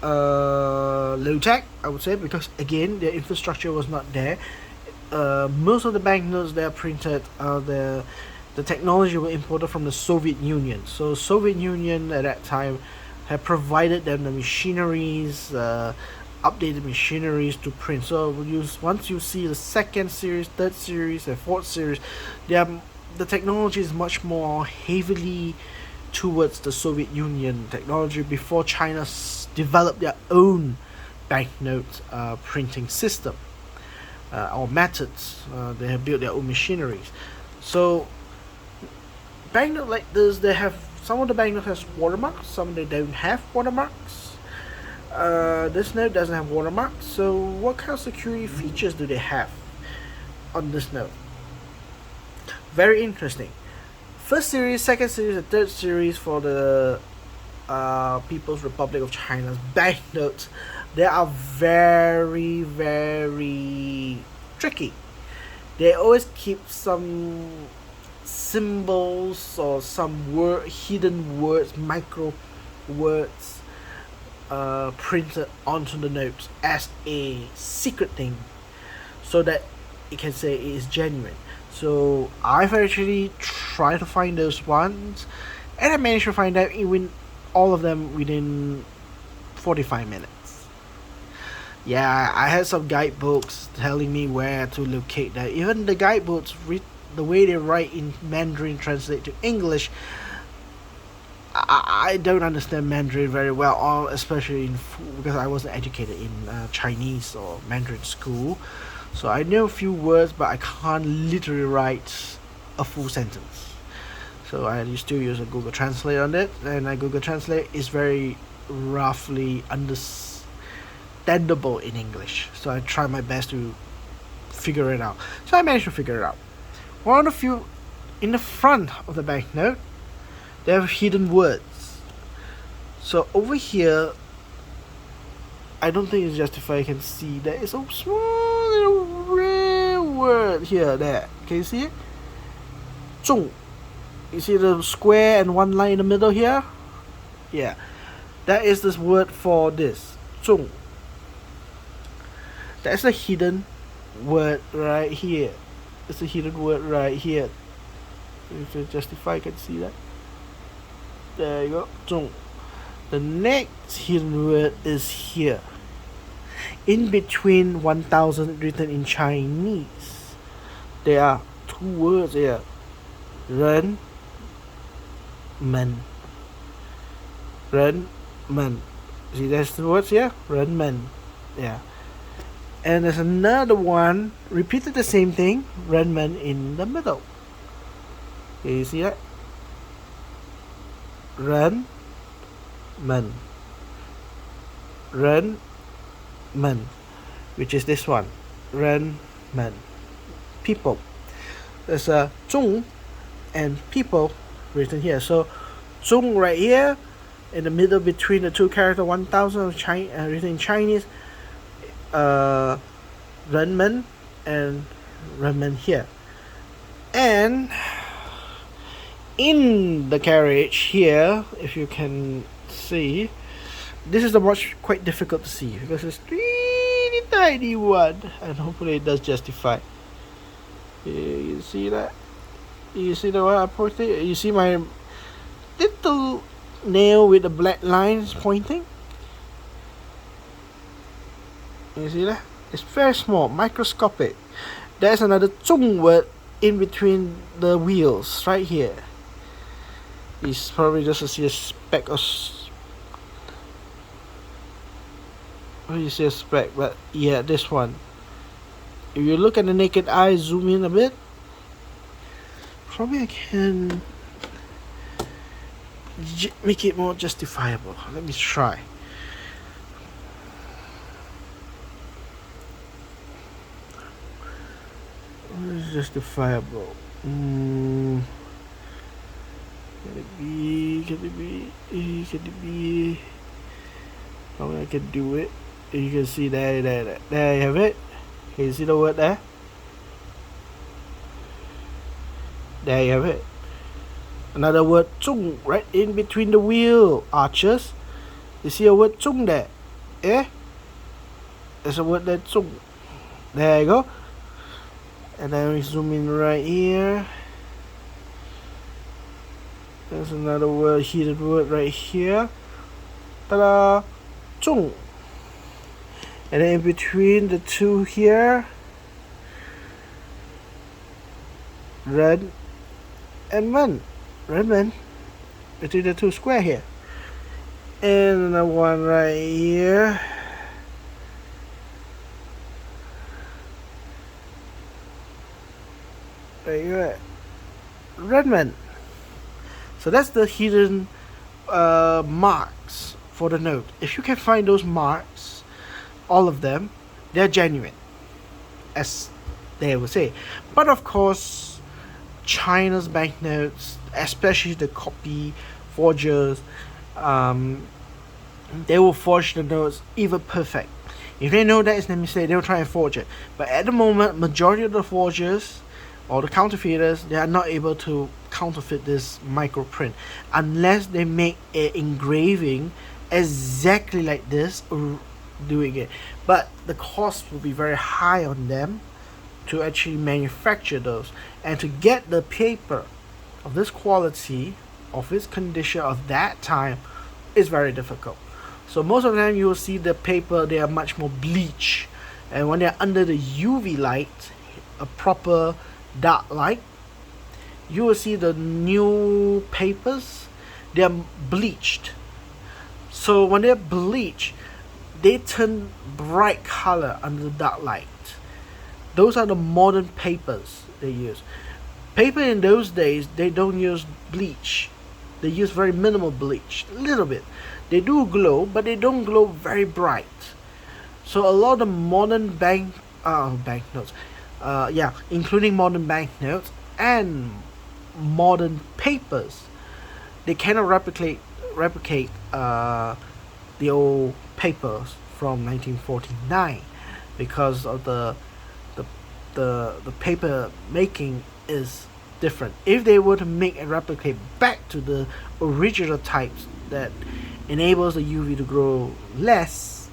low tech, I would say, because again their infrastructure was not there. Most of the banknotes that are printed, the technology were imported from the Soviet Union. So Soviet Union at that time had provided them the machineries, updated machineries to print. So once you see the second series, third series, and fourth series, the technology is much more heavily towards the Soviet Union technology before China developed their own banknote printing system or methods. They have built their own machineries. So banknote like this, they have some of the banknotes has watermarks, some they don't have watermarks. This note doesn't have watermarks. So what kind of security features do they have on this note? Very interesting. First series, second series, and third series for the People's Republic of China's banknotes, they are very, very tricky. They always keep some symbols or some hidden words, micro words, printed onto the notes as a secret thing, so that it can say it is genuine. So I've actually tried to find those ones, and I managed to find out even all of them within 45 minutes. Yeah, I had some guidebooks telling me where to locate that. Even the guidebooks, the way they write in Mandarin translate to English, I don't understand Mandarin very well, especially because I wasn't educated in Chinese or Mandarin school. So I know a few words, but I can't literally write a full sentence. So I still use a Google Translate on it, and Google Translate is very roughly understandable in English. So I try my best to figure it out. So I managed to figure it out. One of the few in the front of the banknote, they have hidden words. So over here, I don't think it's justified. You can see there is a small little red word here. There, can you see it? 重. You see the square and one line in the middle here? Yeah, that is this word for this. 重. That's a hidden word right here. It's a hidden word right here. If you justify, you can see that. There you go. 重. The next hidden word is here. In between 1000 written in Chinese, there are two words here. 人们. 人们. See, there's the words here. 人们. Yeah. And there's another one, repeated the same thing. 人们 in the middle. Okay, you see that? 人们. 人们, which is this one. 人们. People. There's a 中 and people written here. So 中 right here in the middle between the two characters, 1000 written in Chinese, 人们 and 人们 here. And in the carriage here, if you can see, this is the much quite difficult to see because it's really tiny one, and hopefully it does justify. You see that? You see the one I pointed? You see my little nail with the black lines pointing? You see that? It's very small, microscopic. There's another 中 word in between the wheels right here. It's probably just to see a speck of. Oh, you see a speck, but yeah, this one. If you look at the naked eye, zoom in a bit. Probably I can make it more justifiable. Let me try. What is justifiable? Can it be? Can it be? Can it be? How I can do it? You can see there you have it. Can you see the word there? There you have it. Another word 中 right in between the wheel arches. You see a word 中 there? Eh? There's a word there 中. There you go. And then we zoom in right here. There's another word, hidden word right here. Ta-da! 中. And then in between the two here, 人 and 们. 人们. between the two square here. And another one right here. Right here. Redmond. So that's the hidden marks for the note. If you can find those marks, all of them, they're genuine, as they would say. But of course, China's banknotes, especially the copy forgers, they will forge the notes even perfect. If they know that it's a mistake, they'll try and forge it. But at the moment, majority of the forgers or the counterfeiters, they are not able to counterfeit this microprint unless they make an engraving exactly like this or doing it. But the cost will be very high on them to actually manufacture those, and to get the paper of this quality, of this condition, of that time, is very difficult. So most of the time you will see the paper, they are much more bleached, and when they're under the UV light, a proper dark light, you will see the new papers, they are bleached. So when they're bleached, they turn bright color under the dark light. Those are the modern papers they use. Paper in those days, they don't use bleach. They use very minimal bleach, a little bit. They do glow, but they don't glow very bright. So a lot of the modern banknotes, including modern banknotes and modern papers, they cannot replicate the old papers from 1949 because of the paper making is different. If they were to make and replicate back to the original types that enables the UV to grow less,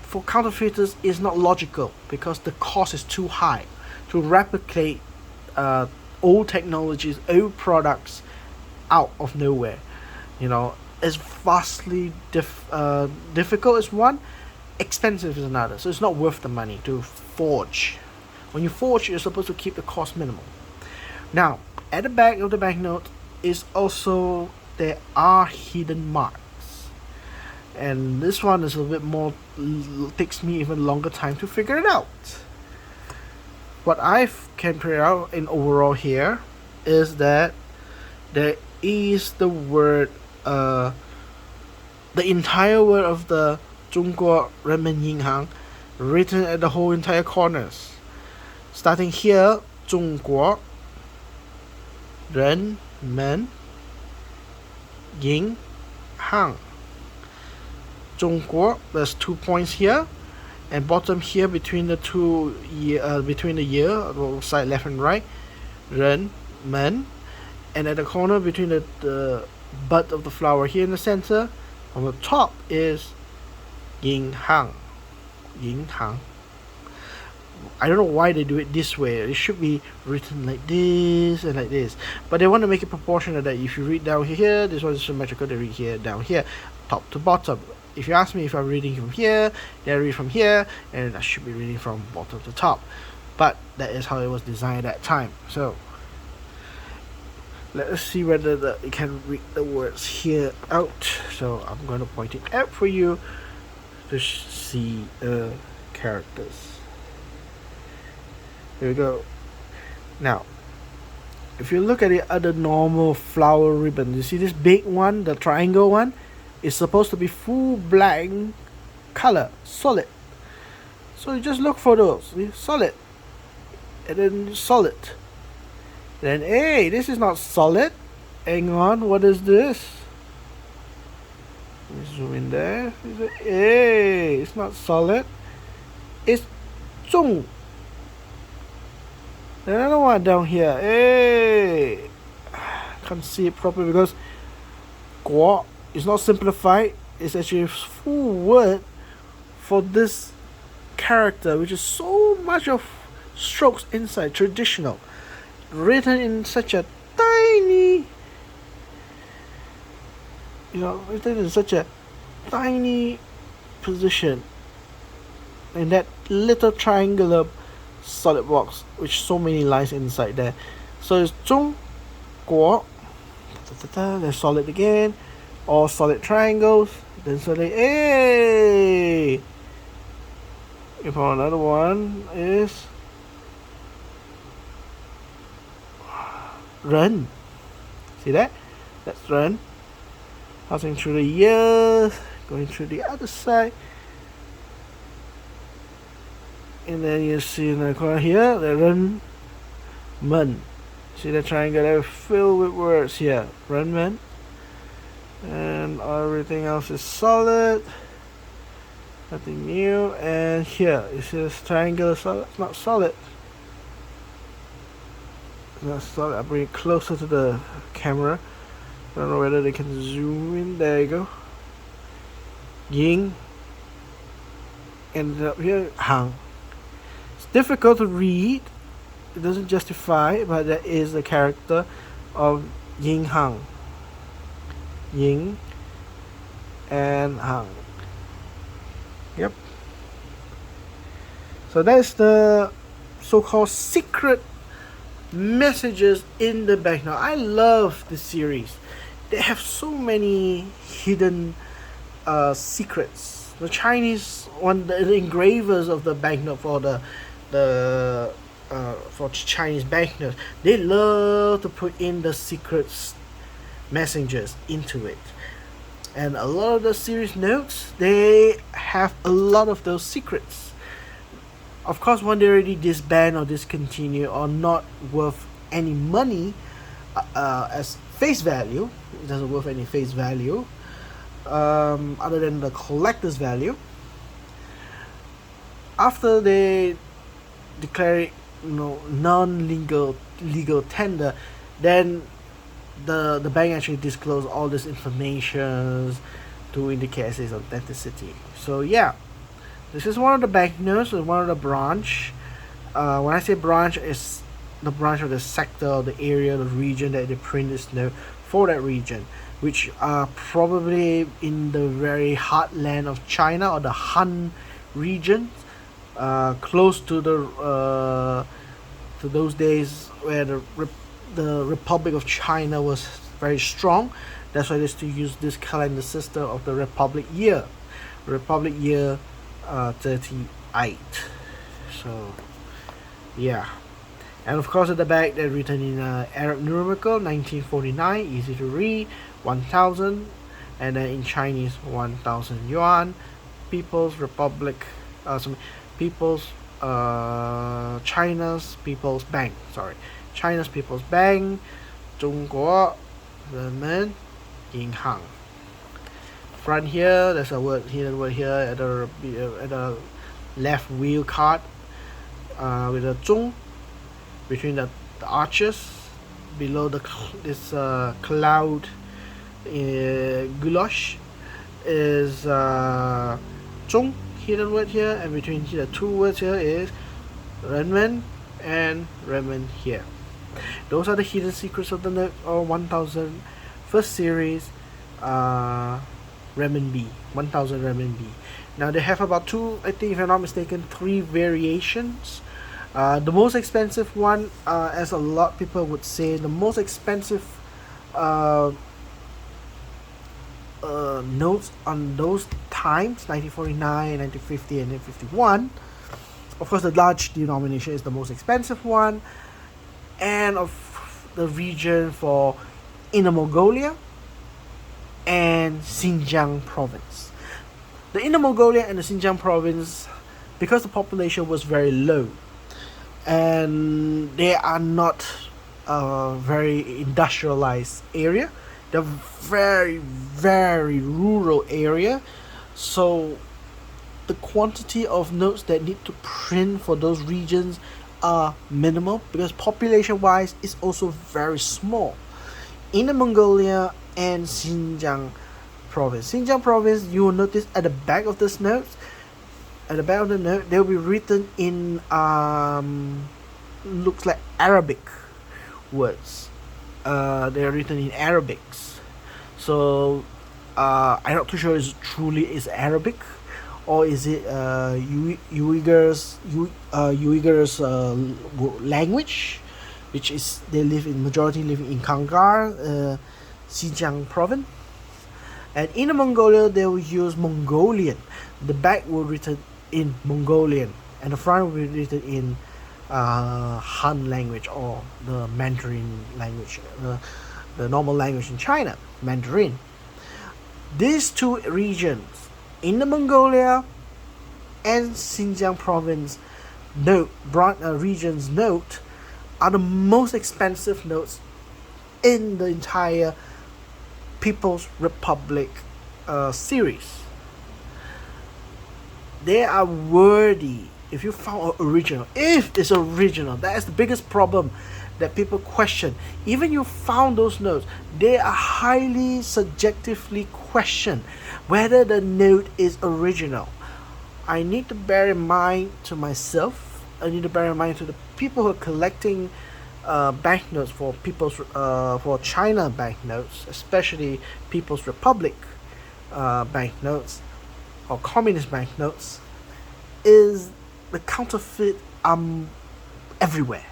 for counterfeiters is not logical because the cost is too high to replicate old technologies, old products out of nowhere. It's vastly difficult is one, expensive is another. So it's not worth the money to forge. When you forge, you're supposed to keep the cost minimal. Now, at the back of the banknote is also, there are hidden marks. And this one is a little bit more, takes me even longer time to figure it out. What I can figure out in overall here is that there is the word, the entire word of the 中国人民银行 written at the whole entire corners. Starting here, 中国人民银行. 中国, there's 2 points here, and bottom here between the between the year, side left and right, 人民, and at the corner between the bud of the flower here in the center, on the top is 银行. I don't know why they do it this way. It should be written like this and like this, but they want to make it proportional that if you read down here, this one is symmetrical, they read here, down here, top to bottom. If you ask me if I'm reading from here, then I read from here, and I should be reading from bottom to top. But that is how it was designed at that time. So let us see whether you can read the words here out. So I'm going to point it out for you to see the characters. Here we go. Now, if you look at the other normal flower ribbon, you see this big one, the triangle one, is supposed to be full black color, solid. So you just look for those, solid, and then solid. Then, hey, this is not solid. Hang on, what is this? Let me zoom in there. Hey, it's not solid. It's 中. Another one down here. Hey, can't see it properly because 国 is not simplified. It's actually a full word for this character, which is so much of strokes inside, traditional, written in such a tiny, written in such a tiny position in that little triangular solid box with so many lines inside there. So it's 中国 Then solid again. All solid triangles. Then solid. Hey! If another one is run. See that? That's run. Passing through the years, going through the other side. And then you see in the corner here, the run man. See the triangle there filled with words here. Run man. And everything else is solid. Nothing new. And here, you see this triangle is solid? It's not solid. It's not solid. I'll bring it closer to the camera. I don't know whether they can zoom in. There you go. Ying. And up here, Hang. It's difficult to read. It doesn't justify, but that is the character of Ying Hang. Ying and Hang. Yep. So that's the so-called secret messages in the banknote. I love the series. They have so many hidden secrets. The Chinese one, the engravers of the banknote for for Chinese banknotes, they love to put in the secrets messages into it. And a lot of the series notes, they have a lot of those secrets. Of course, when they already disband or discontinue or not worth any money as face value, it doesn't worth any face value other than the collector's value. After they declare it, non-legal tender, then the bank actually disclose all this information to indicate its authenticity. So yeah, this is one of the banknotes, one of the branch. When I say branch, it's the branch of the sector, or the area, the region that they print this note for that region, which are probably in the very heartland of China or the Han region, close to the to those days where the Republic of China was very strong. That's why they still use this calendar system of the Republic year. Republic year 38. So yeah. And of course at the back they're written in Arab numerical 1949, easy to read, 1000, and then in Chinese 1000 yuan. People's Republic, China's People's Bank, China's People's Bank, 中国人民银行. Front here, there's a hidden word here at the left wheel card with a 中 between the arches. Below this cloud goulash is 中 hidden word here, and between the two words here is renmen and renmen here. Those are the hidden secrets of the note or 1000 first series renminbi, 1000 renminbi. Now they have about I think if I'm not mistaken, 3 variations. The most expensive one, as a lot of people would say, the most expensive notes on those times, 1949, 1950, and 1951. Of course, the large denomination is the most expensive one, and of the region for Inner Mongolia and Xinjiang province. The Inner Mongolia and the Xinjiang province, because the population was very low, and they are not a very industrialized area. They're very, very rural area. So the quantity of notes that need to print for those regions are minimal, because population wise it's also very small. Inner Mongolia and Xinjiang province. Xinjiang province, you will notice at the back of this note, at the back of the note, they will be written in looks like Arabic words. They are written in Arabics. So I'm not too sure is truly is Arabic, or is it Uyghurs language, which is they majority live in Kangar, Xinjiang province. And in Mongolia, they will use Mongolian. The back will be written in Mongolian, and the front will be written in Han language, or the Mandarin language, the normal language in China, Mandarin. These two regions, Inner Mongolia and Xinjiang province regions note, are the most expensive notes in the entire People's Republic series. They are worthy. If you found an original, if it's original, that is the biggest problem that people question. Even you found those notes, they are highly subjectively questioned whether the note is original. I need to bear in mind to myself, I need to bear in mind to the people who are collecting banknotes for China banknotes, especially People's Republic banknotes or communist banknotes, is the counterfeit everywhere,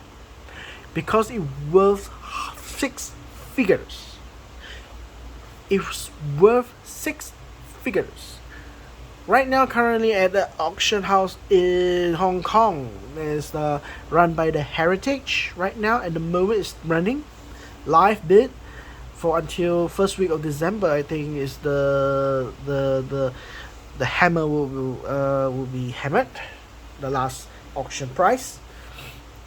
because it worth six figures. It's worth six figures. Right now, currently at the auction house in Hong Kong, is run by the Heritage. Right now, at the moment, it's running live bid for until first week of December. I think is the hammer will be hammered, the last auction price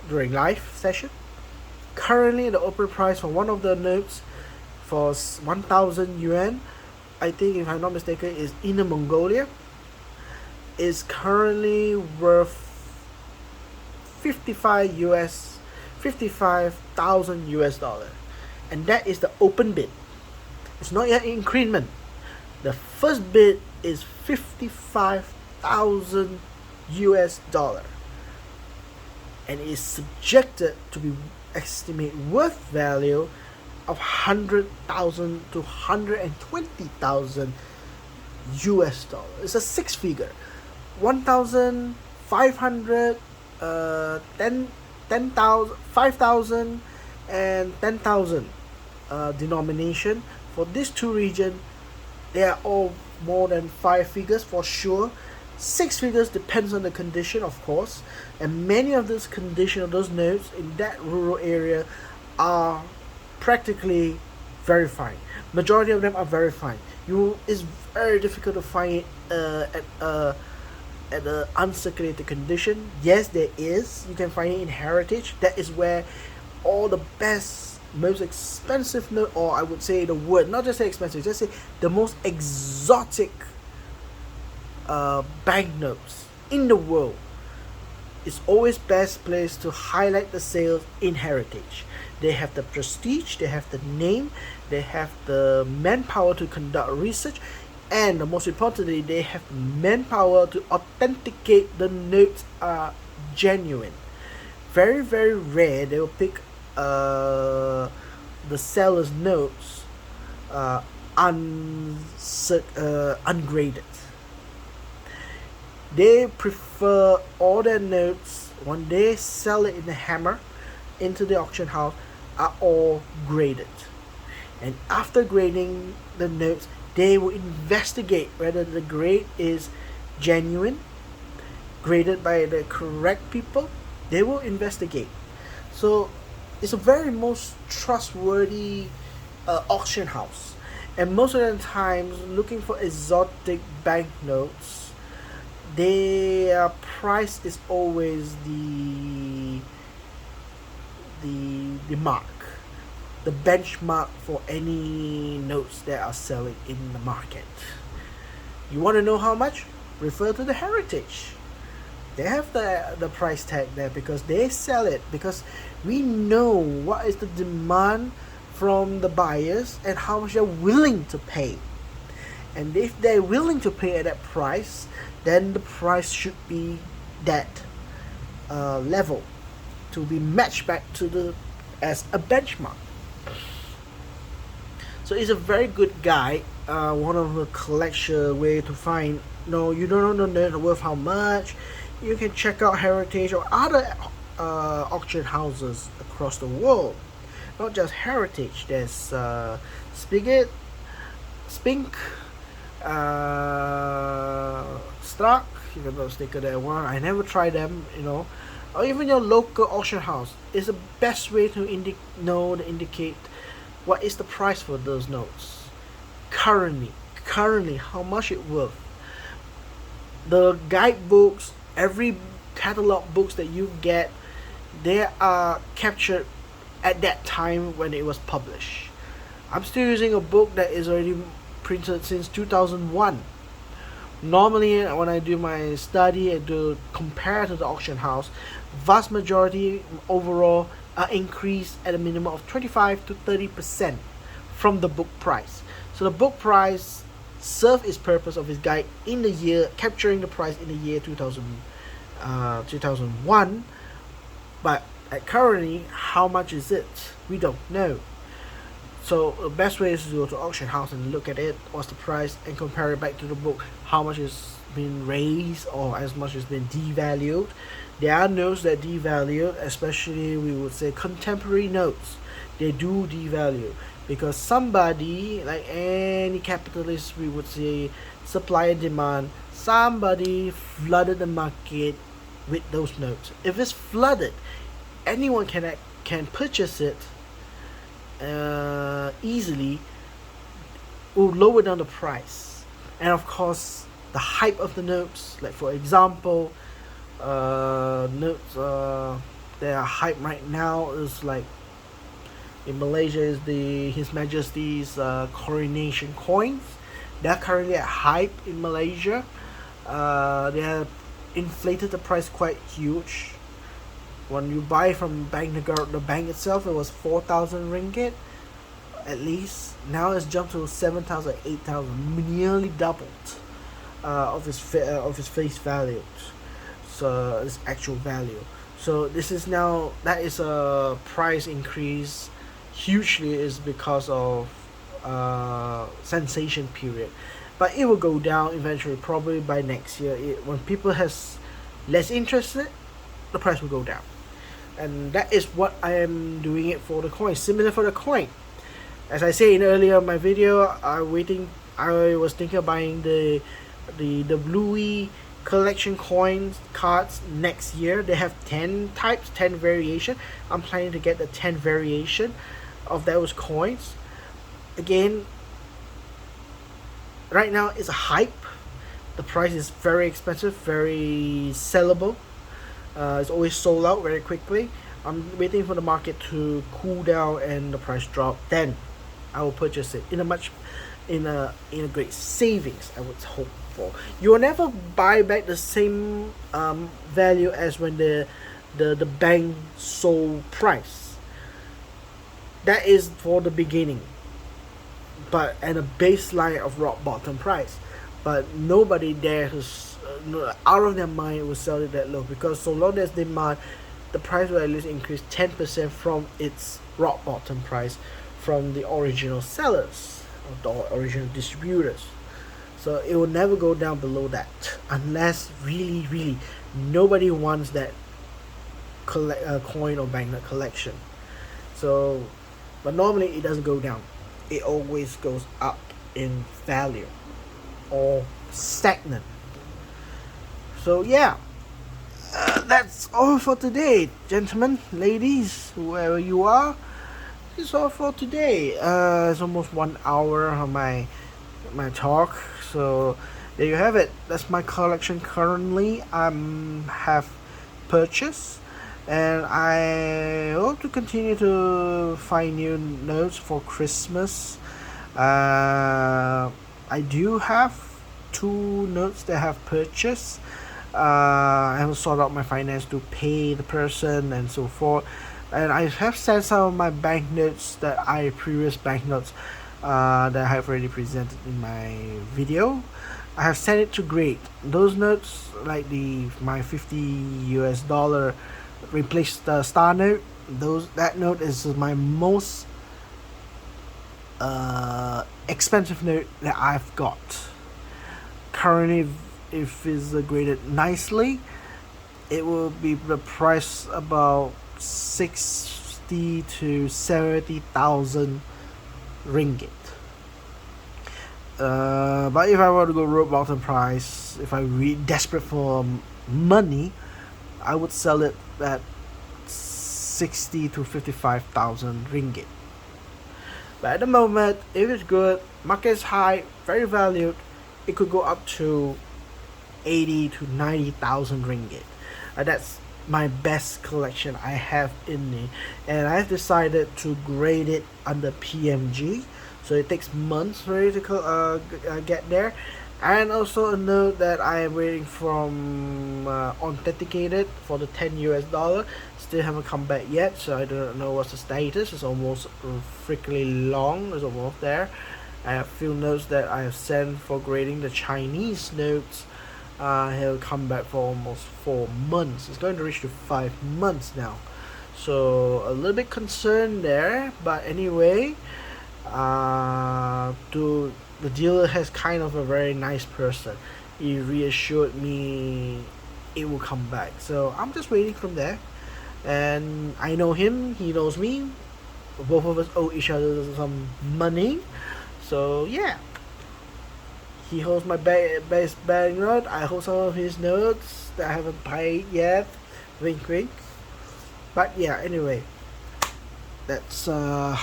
during live session. Currently, the open price for one of the notes for 1,000 yuan, I think if I'm not mistaken, is Inner Mongolia, is currently worth 55,000 US dollar, and that is the open bid. It's not yet increment. The first bid is 55,000 US dollar, and is subjected to be estimate worth value of 100,000 to 120,000 US dollar. It's a six figure. 1,500, 10,000, 5,000, and 10,000 denomination for these two regions. They are all more than five figures for sure. Six figures depends on the condition, of course, and many of those condition of those notes in that rural area are practically very fine. Majority of them are very fine. It's very difficult to find it at the uncirculated condition. Yes, there is. You can find it in Heritage. That is where all the best, most expensive note, or I would say the word, not just say expensive, just say the most exotic banknotes in the world. It's always best place to highlight the sales in Heritage. They have the prestige, they have the name, they have the manpower to conduct research, and most importantly, they have manpower to authenticate the notes are genuine. Very, very rare they will pick the seller's notes ungraded. They prefer all their notes when they sell it in the hammer into the auction house are all graded, and after grading the notes, they will investigate whether the grade is genuine, graded by the correct people. They will investigate. So it's a very most trustworthy auction house, and most of the times looking for exotic banknotes, their price is always the mark, the benchmark for any notes that are selling in the market. You want to know how much? Refer to the Heritage. They have the price tag there because they sell it, because we know what is the demand from the buyers and how much they're willing to pay. And if they're willing to pay at that price, then the price should be that level to be matched back to as a benchmark. So it's a very good guide, one of the collection way to find. No, you don't know the worth how much. You can check out Heritage or other auction houses across the world. not just heritage. There's spigot, spink, stock. You can put a sticker there. One, I never tried them. Or even your local auction house is the best way to indicate what is the price for those notes currently how much it worth. The guidebooks, every catalog books that you get, they are captured at that time when it was published. I'm still using a book that is already printed since 2001. Normally, when I do my study, I do compare to the auction house. Vast majority overall are increased at a minimum of 25 to 30% from the book price. So the book price serves its purpose of its guide in the year, capturing the price in the year 2001. But at currently, how much is it? We don't know. So the best way is to go to auction house and look at it, what's the price, and compare it back to the book, how much is been raised or as much has been devalued. There are notes that devalue, especially we would say contemporary notes. They do devalue because somebody, like any capitalist, we would say supply and demand, somebody flooded the market with those notes. If it's flooded, anyone can purchase it easily, will lower down the price. And of course, the hype of the notes, like for example, notes that are hype right now is like in Malaysia is the His Majesty's coronation coins. They're currently at hype in Malaysia. They have inflated the price quite huge. When you buy from Banknote, the bank itself, it was 4,000 ringgit at least. Now it's jumped to 7,000, 8,000, nearly doubled of its face value, so its actual value. So this is now, that is a price increase hugely, is because of sensation period, but it will go down eventually, probably by next year. When people has less interested, the price will go down. And that is what I am doing it for the coin. Similar for the coin. As I say in earlier my video, I was thinking of buying the Bluey collection coins cards next year. They have 10 types, 10 variation. I'm planning to get the 10 variation of those coins. Again, right now it's a hype. The price is very expensive, very sellable. It's always sold out very quickly. I'm waiting for the market to cool down and the price drop. Then I will purchase it in a great savings. I would hope for. You will never buy back the same value as when the bank sold price. That is for the beginning, but at a baseline of rock bottom price. But nobody dares out of their mind will sell it that low, because so long as demand, the price will at least increase 10% from its rock bottom price from the original sellers or the original distributors. So it will never go down below that unless really nobody wants that coin or banknote collection. So, but normally it doesn't go down. It always goes up in value or stagnant. So yeah, that's all for today, gentlemen, ladies, whoever you are. It's all for today. It's almost 1 hour of my talk. So there you have it. That's my collection currently. Have purchased, and I hope to continue to find new notes for Christmas. I do have 2 notes that I have purchased. I haven't sorted out my finance to pay the person and so forth. And I have sent some of my banknotes previous banknotes that I have already presented in my video. I have sent it to Great. Those notes, like my $50 replaced star note. That note is my most expensive note that I've got. Currently, if it's graded nicely, it will be the price about 60 to 70,000 ringgit. But if I were to go road bottom price, if I desperate for money, I would sell it at 60 to 55,000 ringgit. But at the moment, if it's good, market is high, very valued, it could go up to 80 to 90,000 ringgit. That's my best collection I have in me, and I've decided to grade it under PMG, so it takes months for it to get there. And also a note that I am waiting from authenticated for the 10 US dollar. Still haven't come back yet, so I don't know what's the status. It's almost freakily long. It's almost there. I have few notes that I have sent for grading the Chinese notes. He'll come back for almost 4 months. It's going to reach to 5 months now, so a little bit concerned there. But anyway, the dealer has kind of a very nice person. He reassured me it will come back, so I'm just waiting from there. And I know him, he knows me. Both of us owe each other some money, so yeah. He holds my best banknote. I hold some of his notes that I haven't paid yet. Wink wink. But yeah, anyway, that's all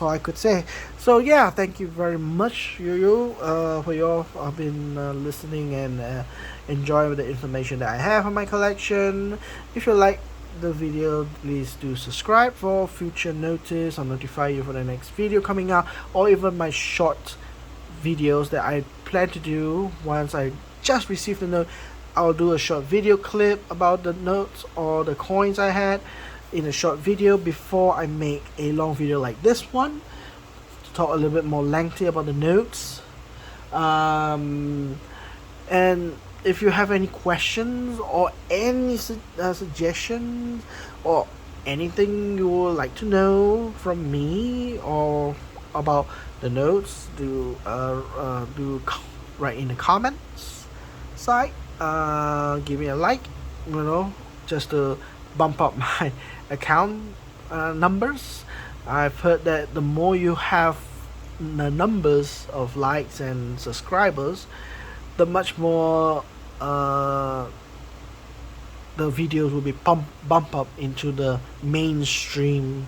I could say. So yeah, thank you very much, you for your been listening and enjoying the information that I have on my collection. If you like the video, please do subscribe for future notice. I'll notify you for the next video coming out, or even my short videos that I plan to do. Once I just receive the note, I'll do a short video clip about the notes or the coins I had in a short video before I make a long video like this one to talk a little bit more lengthy about the notes. And if you have any questions or any suggestions or anything you would like to know from me or about the notes, do write in the comments side. Give me a like, just to bump up my account numbers. I've heard that the more you have the numbers of likes and subscribers, the much more the videos will be bump up into the mainstream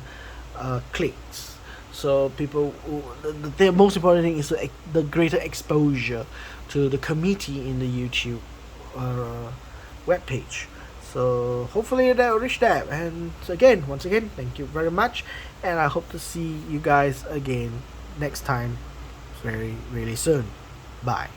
clicks. So people, the most important thing is the greater exposure to the committee in the YouTube webpage. So hopefully that will reach that. And once again, thank you very much, and I hope to see you guys again next time, very really soon. Bye.